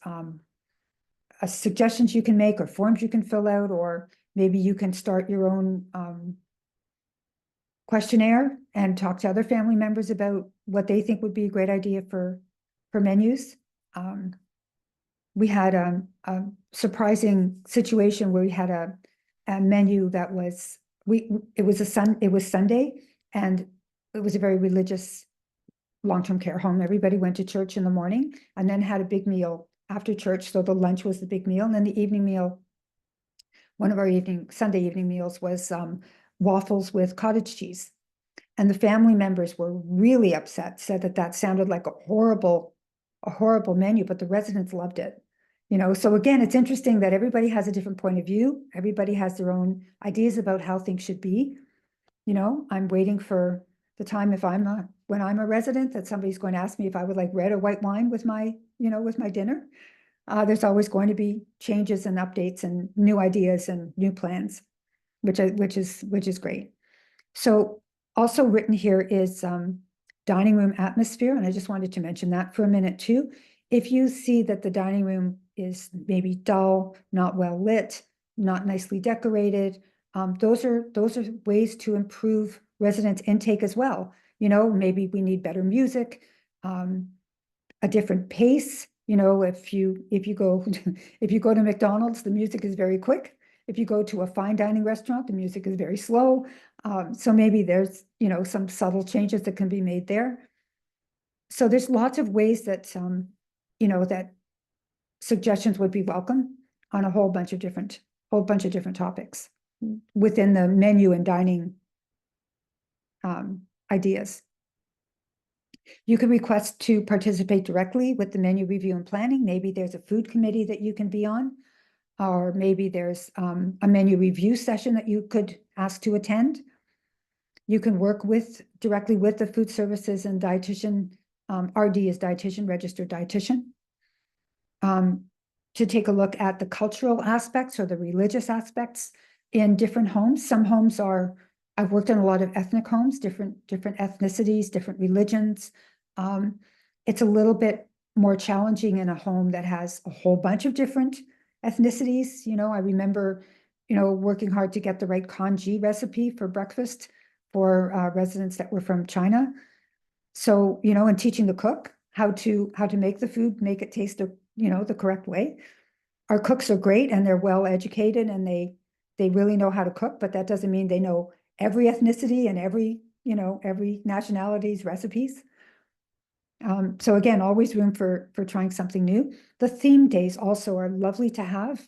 suggestions you can make or forms you can fill out, or maybe you can start your own questionnaire and talk to other family members about what they think would be a great idea for menus. We had a surprising situation where we had a menu that was, it was Sunday, and it was a very religious long-term care home. Everybody went to church in the morning and then had a big meal after church. So the lunch was the big meal, and then the evening meal, one of our Sunday evening meals was waffles with cottage cheese. And the family members were really upset, said that sounded like a horrible menu, but the residents loved it. So again, it's interesting that everybody has a different point of view. Everybody has their own ideas about how things should be. I'm waiting for the time when I'm a resident, that somebody's going to ask me if I would like red or white wine with my dinner. There's always going to be changes and updates and new ideas and new plans, which is great. So also written here is dining room atmosphere, and I just wanted to mention that for a minute too. If you see that the dining room is maybe dull, not well lit, not nicely decorated, those are ways to improve residents' intake as well. Maybe we need better music, a different pace. If you go to McDonald's, the music is very quick. If you go to a fine dining restaurant, the music is very slow. So maybe there's, some subtle changes that can be made there. So there's lots of ways that, that suggestions would be welcome on a whole bunch of different topics within the menu and dining ideas. You can request to participate directly with the menu review and planning. Maybe there's a food committee that you can be on, or maybe there's a menu review session that you could ask to attend. You can work directly with the food services and dietitian. RD is dietitian, registered dietitian. To take a look at the cultural aspects or the religious aspects in different homes. Some homes are, I've worked in a lot of ethnic homes, different ethnicities, different religions. It's a little bit more challenging in a home that has a whole bunch of different ethnicities. You know, I remember, working hard to get the right congee recipe for breakfast for residents that were from China. So, and teaching the cook how to make the food, make it taste the correct way. Our cooks are great and they're well educated and they really know how to cook, but that doesn't mean they know every ethnicity and every nationality's recipes. So again, always room for trying something new. The theme days also are lovely to have.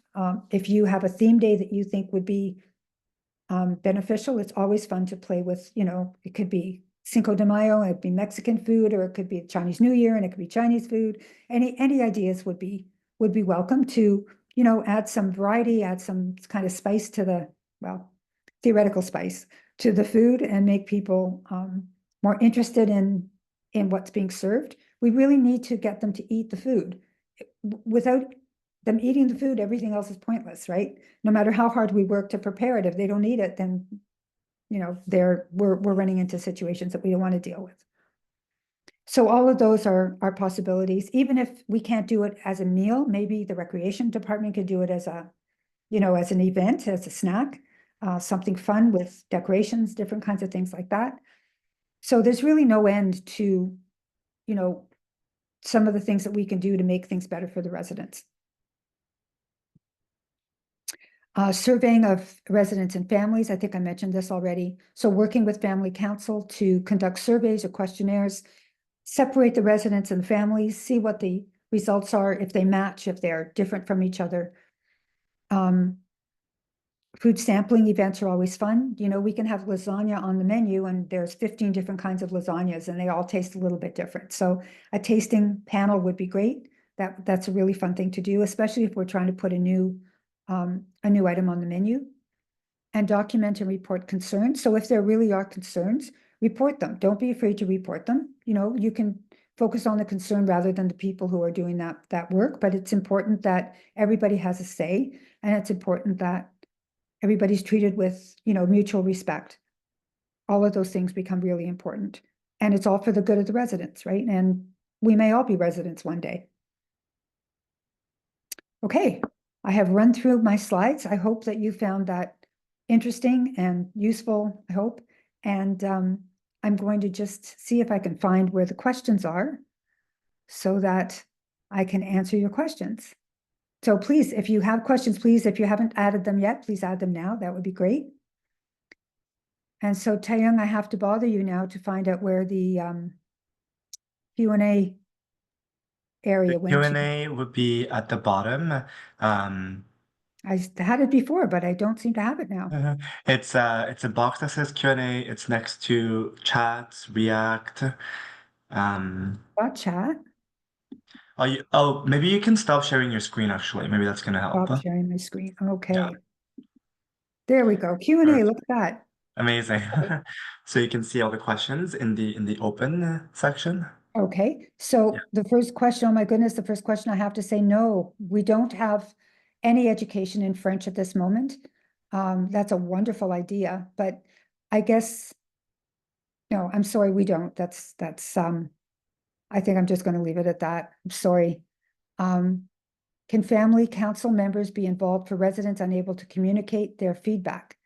If you have a theme day that you think would be beneficial, it's always fun to play with, it could be Cinco de Mayo, it'd be Mexican food, or it could be Chinese New Year and it could be Chinese food. Any ideas would be welcome to, add some variety, add some kind of spice to the, theoretical spice to the food and make people more interested in what's being served. We really need to get them to eat the food. Without them eating the food, everything else is pointless, right? No matter how hard we work to prepare it, if they don't eat it, then we're running into situations that we don't want to deal with. So all of those are possibilities. Even if we can't do it as a meal, maybe the recreation department could do it as as an event, as a snack, something fun with decorations, different kinds of things like that. So there's really no end to, some of the things that we can do to make things better for the residents. Surveying of residents and families, I think I mentioned this already. So working with family council to conduct surveys or questionnaires, separate the residents and families, see what the results are, if they match, if they're different from each other. Food sampling events are always fun. We can have lasagna on the menu and there's 15 different kinds of lasagnas and they all taste a little bit different. So a tasting panel would be great. That's a really fun thing to do, especially if we're trying to put a new item on the menu. And document and report concerns. So if there really are concerns, report them. Don't be afraid to report them. You can focus on the concern rather than the people who are doing that work, but it's important that everybody has a say, and it's important that everybody's treated with, mutual respect. All of those things become really important, and it's all for the good of the residents, right? And we may all be residents one day. Okay, I have run through my slides. I hope that you found that interesting and useful, I hope. And I'm going to just see if I can find where the questions are so that I can answer your questions. So please, if you have questions, please, if you haven't added them yet, please add them now. That would be great. And so Taeyong, I have to bother you now to find out where the Q&A area went to. Q&A would be at the bottom. I had it before, but I don't seem to have it now. It's a box that says Q&A. It's next to chats, React. Got chat. Maybe you can stop sharing your screen actually. Maybe that's gonna help. Stop sharing my screen. Yeah. Okay. There we go. Q&A, look at that. Amazing. So you can see all the questions in the open section. Okay, so Yeah. the first question, oh my goodness, the first question I have to say, no, we don't have any education in French at this moment. That's a wonderful idea, but I guess, no, I'm sorry, we don't. That's I think I'm just going to leave it at that. I'm sorry. Can family council members be involved for residents unable to communicate their feedback?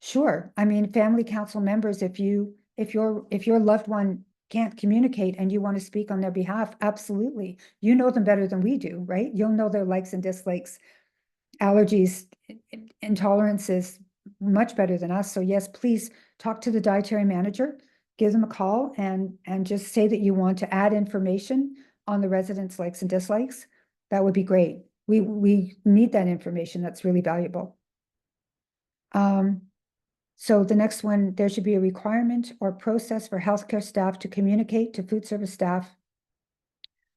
Sure. I mean, family council members, if your loved one can't communicate and you want to speak on their behalf, absolutely. You know them better than we do, right? You'll know their likes and dislikes, allergies, intolerances much better than us. So yes, please talk to the dietary manager, give them a call and just say that you want to add information on the residents' likes and dislikes. That would be great. We need that information. That's really valuable. So the next one, there should be a requirement or process for healthcare staff to communicate to food service staff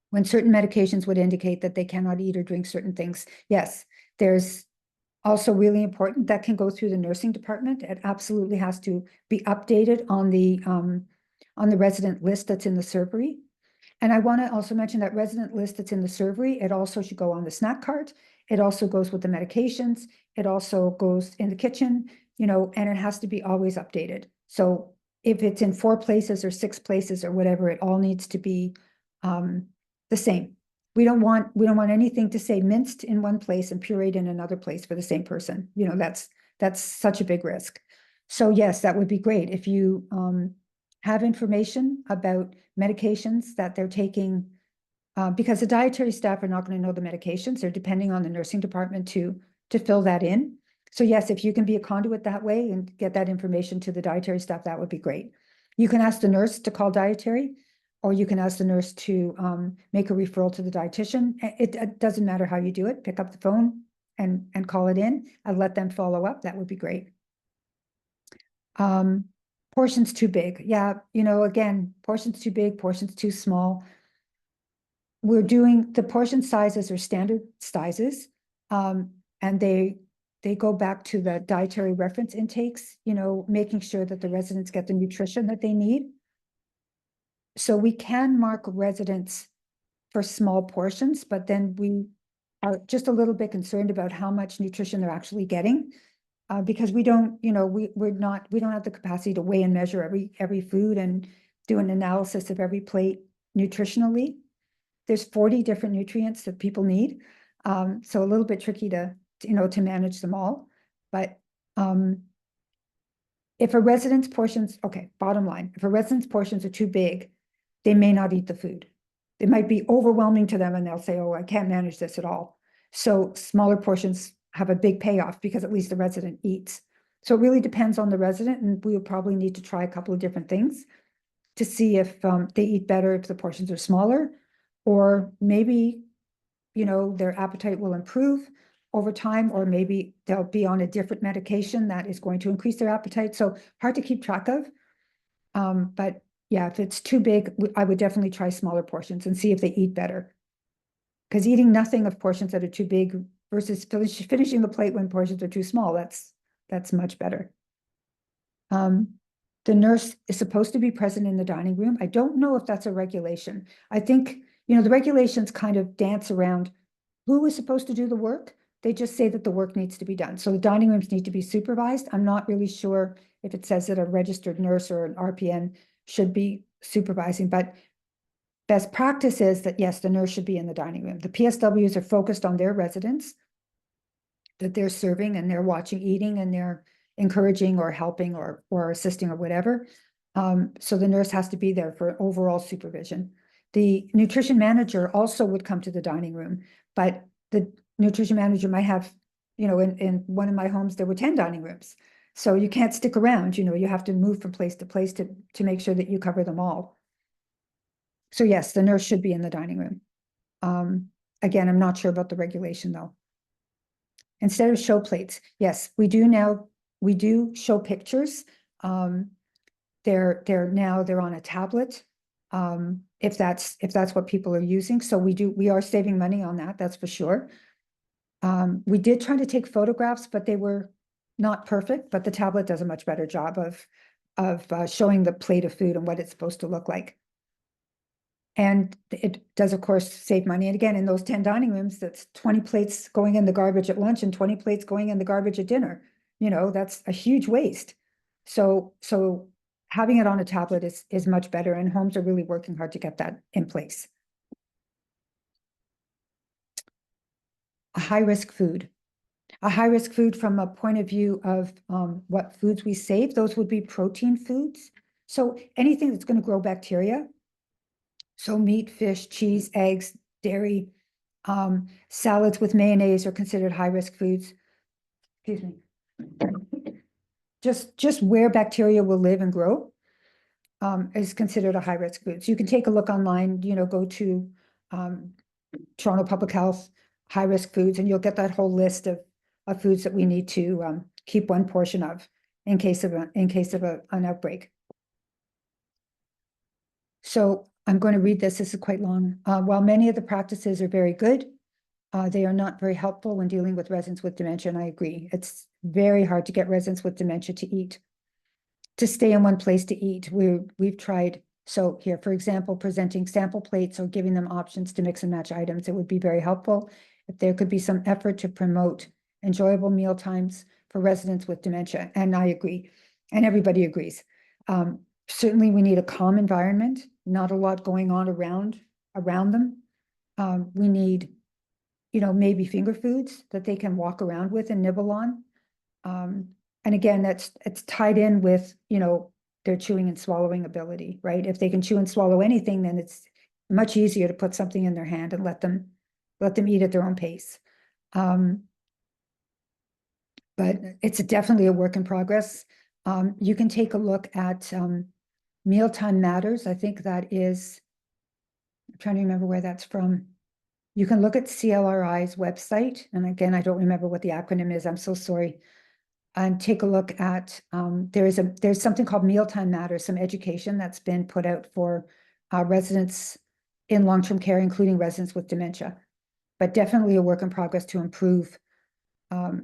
when certain medications would indicate that they cannot eat or drink certain things. Yes, there's also really important that can go through the nursing department. It absolutely has to be updated on the resident list that's in the servery. And I want to also mention that resident list that's in the servery, it also should go on the snack cart. It also goes with the medications. It also goes in the kitchen, and it has to be always updated. So if it's in 4 places or 6 places or whatever, it all needs to be the same. We don't want anything to say minced in one place and pureed in another place for the same person. That's such a big risk. So yes, that would be great if you have information about medications that they're taking, because the dietary staff are not going to know the medications. They're depending on the nursing department to fill that in. So yes, if you can be a conduit that way and get that information to the dietary staff, that would be great. You can ask the nurse to call dietary, or you can ask the nurse to make a referral to the dietitian. It doesn't matter how you do it. Pick up the phone and call it in and let them follow up. That would be great. Portions too big. Yeah, again, portions too big, portions too small. We're doing the portion sizes are standard sizes, and they go back to the dietary reference intakes, making sure that the residents get the nutrition that they need. So we can mark residents for small portions, but then we are just a little bit concerned about how much nutrition they're actually getting. Because we don't, we don't have the capacity to weigh and measure every food and do an analysis of every plate nutritionally. There's 40 different nutrients that people need. So a little bit tricky to manage them all. But if a resident's portions, okay, bottom line, if a resident's portions are too big, they may not eat the food. It might be overwhelming to them and they'll say, oh, I can't manage this at all. So smaller portions have a big payoff because at least the resident eats. So it really depends on the resident, and we will probably need to try a couple of different things to see if they eat better if the portions are smaller, or maybe, their appetite will improve over time, or maybe they'll be on a different medication that is going to increase their appetite. So hard to keep track of. But yeah, if it's too big, I would definitely try smaller portions and see if they eat better. Because eating nothing of portions that are too big versus finishing the plate when portions are too small, that's much better. The nurse is supposed to be present in the dining room. I don't know if that's a regulation. I think, the regulations kind of dance around who is supposed to do the work. They just say that the work needs to be done. So the dining rooms need to be supervised. I'm not really sure if it says that a registered nurse or an RPN should be supervising, but best practice is that, yes, the nurse should be in the dining room. The PSWs are focused on their residents that they're serving, and they're watching eating, and they're encouraging or helping or assisting or whatever. So the nurse has to be there for overall supervision. The nutrition manager also would come to the dining room, but the nutrition manager might have, in one of my homes, there were 10 dining rooms. So you can't stick around, you have to move from place to place to make sure that you cover them all. So yes, the nurse should be in the dining room. Again, I'm not sure about the regulation though. Instead of show plates, yes, we do show pictures. They're on a tablet. If that's what people are using. So we are saving money on that, that's for sure. We did try to take photographs, but they were not perfect, but the tablet does a much better job of showing the plate of food and what it's supposed to look like. And it does, of course, save money. And again, in those 10 dining rooms, that's 20 plates going in the garbage at lunch and 20 plates going in the garbage at dinner. That's a huge waste. So having it on a tablet is much better, and homes are really working hard to get that in place. A high-risk food. A high-risk food from a point of view of what foods we save, those would be protein foods. So anything that's going to grow bacteria. So meat, fish, cheese, eggs, dairy, salads with mayonnaise are considered high-risk foods. Excuse me. Just where bacteria will live and grow is considered a high-risk food. So you can take a look online, go to Toronto Public Health high-risk foods, and you'll get that whole list of foods that we need to keep one portion of. in case of an outbreak. So I'm going to read this. This is quite long. While many of the practices are very good, they are not very helpful when dealing with residents with dementia, and I agree. It's very hard to get residents with dementia to eat, to stay in one place to eat. We've tried. So here, for example, presenting sample plates or giving them options to mix and match items, it would be very helpful. If there could be some effort to promote enjoyable meal times for residents with dementia, and I agree, and everybody agrees. Certainly we need a calm environment, not a lot going on around them. We need, maybe finger foods that they can walk around with and nibble on. And again, it's tied in with, their chewing and swallowing ability, right? If they can chew and swallow anything, then it's much easier to put something in their hand and let them eat at their own pace. But it's definitely a work in progress. You can take a look at Mealtime Matters. I think that is, I'm trying to remember where that's from. You can look at CLRI's website. And again, I don't remember what the acronym is. I'm so sorry. And take a look at, there's something called Mealtime Matters, some education that's been put out for residents in long-term care, including residents with dementia. But definitely a work in progress to improve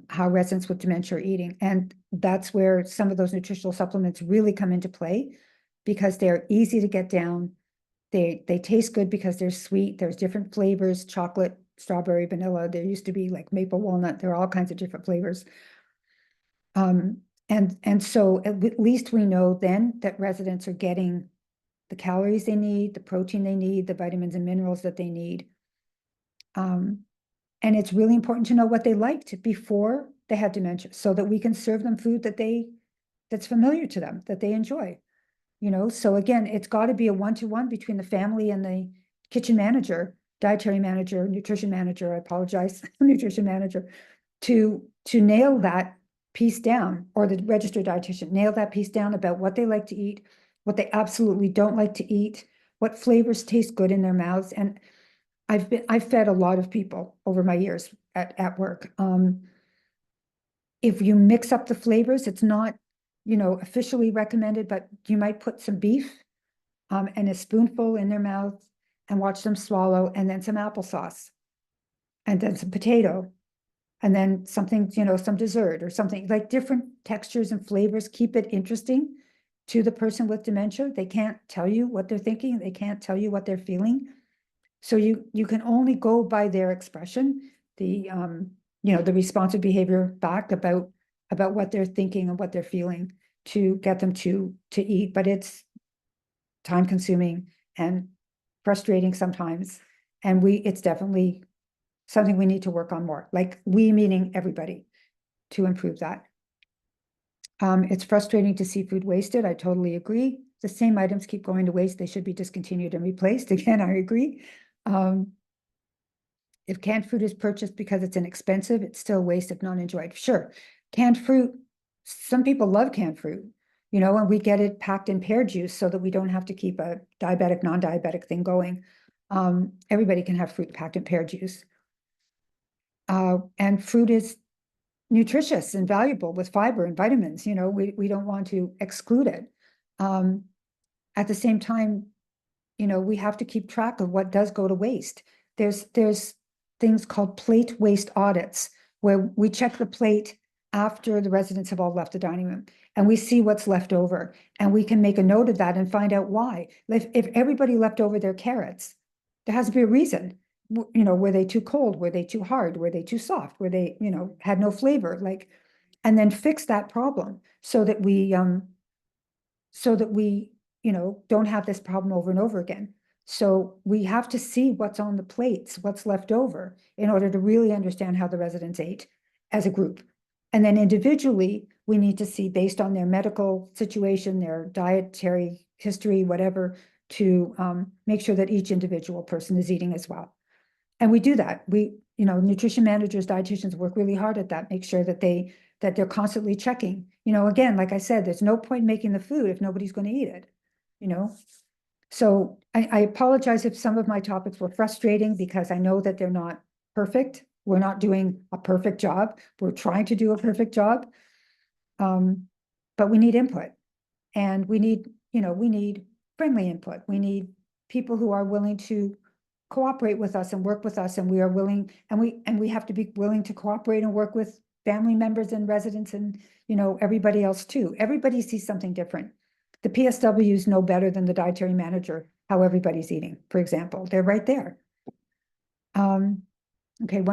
how residents with dementia are eating. And that's where some of those nutritional supplements really come into play, because they're easy to get down. They taste good because they're sweet. There's different flavors: chocolate, strawberry, vanilla. There used to be like maple walnut. There are all kinds of different flavors. And so at least we know then that residents are getting the calories they need, the protein they need, the vitamins and minerals that they need. And it's really important to know what they liked before they had dementia, so that we can serve them food that's familiar to them, that they enjoy. So again, it's got to be a one-to-one between the family and the kitchen manager, dietary manager, nutrition manager, I apologize, nutrition manager, to nail that piece down, or the registered dietitian, nail that piece down about what they like to eat, what they absolutely don't like to eat, what flavors taste good in their mouths. And I've fed a lot of people over my years at work. If you mix up the flavors, it's not, officially recommended, but you might put some beef and a spoonful in their mouth and watch them swallow, and then some applesauce, and then some potato, and then something, some dessert or something, like different textures and flavors. Keep it interesting to the person with dementia. They can't tell you what they're thinking. They can't tell you what they're feeling. So you can only go by their expression, the responsive behavior back about what they're thinking and what they're feeling, to get them to eat. But it's time consuming and frustrating sometimes. And it's definitely something we need to work on more, like we meaning everybody, to improve that. It's frustrating to see food wasted. I totally agree. The same items keep going to waste. They should be discontinued and replaced. Again, I agree. If canned fruit is purchased because it's inexpensive, it's still waste if not enjoyed. Sure. Canned fruit, some people love canned fruit, and we get it packed in pear juice so that we don't have to keep a diabetic, non-diabetic thing going. Everybody can have fruit packed in pear juice. And fruit is nutritious and valuable with fiber and vitamins. We don't want to exclude it. At the same time, we have to keep track of what does go to waste. There's things called plate waste audits, where we check the plate after the residents have all left the dining room, and we see what's left over, and we can make a note of that and find out why. If everybody left over their carrots, there has to be a reason. Were they too cold? Were they too hard? Were they too soft? Were they, had no flavor? And then fix that problem so that we don't have this problem over and over again. So we have to see what's on the plates, what's left over, in order to really understand how the residents ate as a group. And then individually, we need to see, based on their medical situation, their dietary history, whatever, to make sure that each individual person is eating as well. And we do that. Nutrition managers, dietitians work really hard at that, make sure that they're constantly checking. Again, like I said, there's no point making the food if nobody's going to eat it, So I apologize if some of my topics were frustrating, because I know that they're not perfect. We're not doing a perfect job. We're trying to do a perfect job. but we need input. And we need, we need friendly input. We need people who are willing to cooperate with us and work with us, and we are willing, and we have to be willing to cooperate and work with family members and residents and, everybody else too. Everybody sees something different. The PSWs know better than the dietary manager how everybody's eating, for example. They're right there. Okay,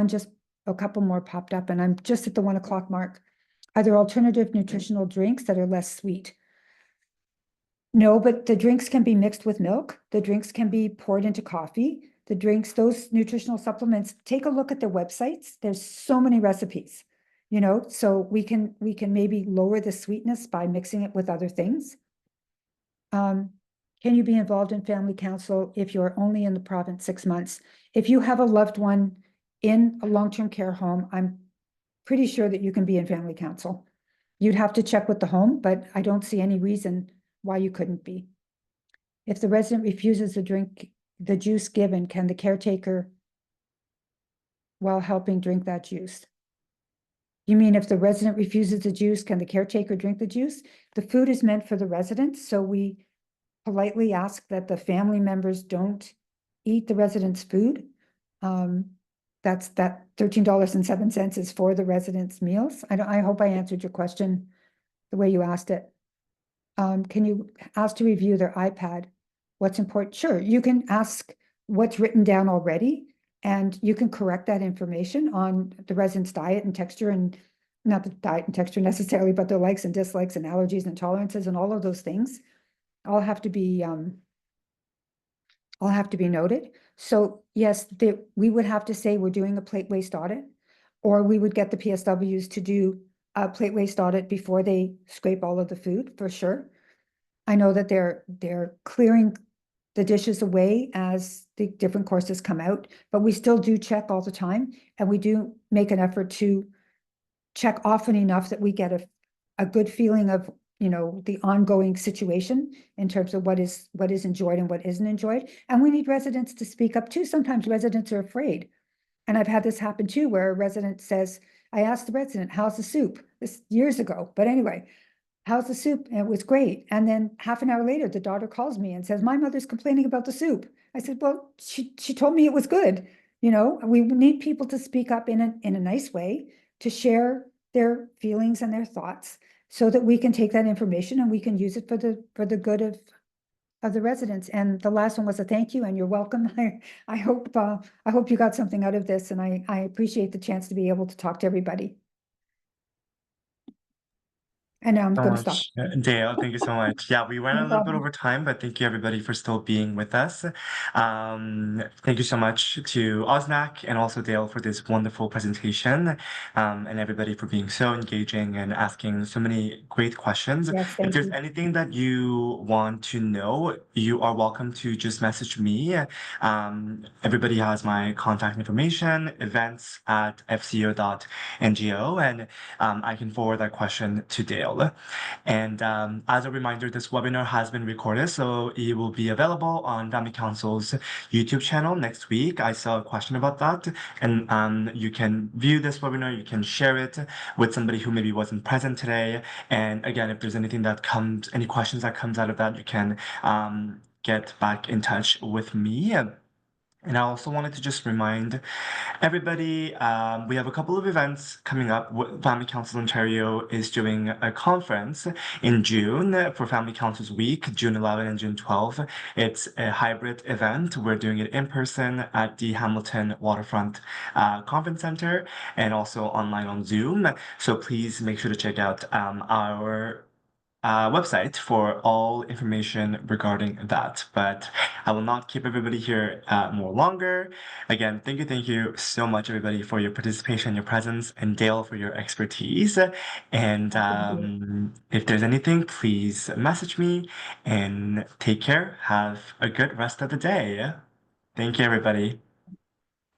a couple more popped up, and I'm just at the 1 o'clock mark. Are there alternative nutritional drinks that are less sweet? No, but the drinks can be mixed with milk. The drinks can be poured into coffee. The drinks, those nutritional supplements, take a look at their websites. There's so many recipes, so we can maybe lower the sweetness by mixing it with other things. Can you be involved in family council if you're only in the province 6 months? If you have a loved one in a long-term care home, I'm pretty sure that you can be in family council. You'd have to check with the home, but I don't see any reason why you couldn't be. If the resident refuses to drink the juice given, can the caretaker, while helping, drink that juice? You mean if the resident refuses the juice, can the caretaker drink the juice? The food is meant for the residents, so we politely ask that the family members don't eat the residents' food. That's that $13.07 is for the residents' meals. I hope I answered your question the way you asked it. Can you ask to review their iPad? What's important? Sure, you can ask what's written down already, and you can correct that information on the resident's diet and texture, and not the diet and texture necessarily, but their likes and dislikes and allergies and tolerances and all of those things. All have to be noted. So yes, we would have to say we're doing a plate waste audit, or we would get the PSWs to do a plate waste audit before they scrape all of the food, for sure. I know that they're clearing the dishes away as the different courses come out, but we still do check all the time, and we do make an effort to check often enough that we get a good feeling of, the ongoing situation in terms of what is enjoyed and what isn't enjoyed. And we need residents to speak up too. Sometimes residents are afraid. And I've had this happen too, where a resident says, I asked the resident, how's the soup? This years ago, but anyway, how's the soup? And it was great. And then half an hour later, the daughter calls me and says, my mother's complaining about the soup. I said, well, she told me it was good. We need people to speak up in a nice way, to share their feelings and their thoughts, so that we can take that information and we can use it for the good of the residents. And the last one was a thank you, and you're welcome. I hope you got something out of this, and I appreciate the chance to be able to talk to everybody. And now I'm So going to stop. much, Dale. Thank you so much. Yeah, we went a No little bit problem. over time, but thank you everybody for still being with us. Thank you so much to OSNAC and also Dale for this wonderful presentation, and everybody for being so engaging and asking so many great questions. Yes, If thank there's you. anything that you want to know, you are welcome to just message me. Everybody has my contact information, events@fco.ngo, and I can forward that question to Dale. And as a reminder, this webinar has been recorded, so it will be available on Family Council's YouTube channel next week. I saw a question about that, and you can view this webinar, you can share it with somebody who maybe wasn't present today. And again, if there's any questions that comes out of that, you can get back in touch with me. And I also wanted to just remind everybody, we have a couple of events coming up. Family Council Ontario is doing a conference in June for Family Council's Week, June 11 and June 12. It's a hybrid event. We're doing it in person at the Hamilton Waterfront Conference Center, and also online on Zoom. So please make sure to check out our website for all information regarding that. But I will not keep everybody here more longer. Again, thank you so much, everybody, for your participation, your presence, and Dale for your expertise. And Thank you. if there's anything, please message me, and take care. Have a good rest of the day. Thank you, everybody.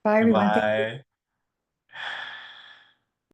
Bye, everyone. Thank you. Bye.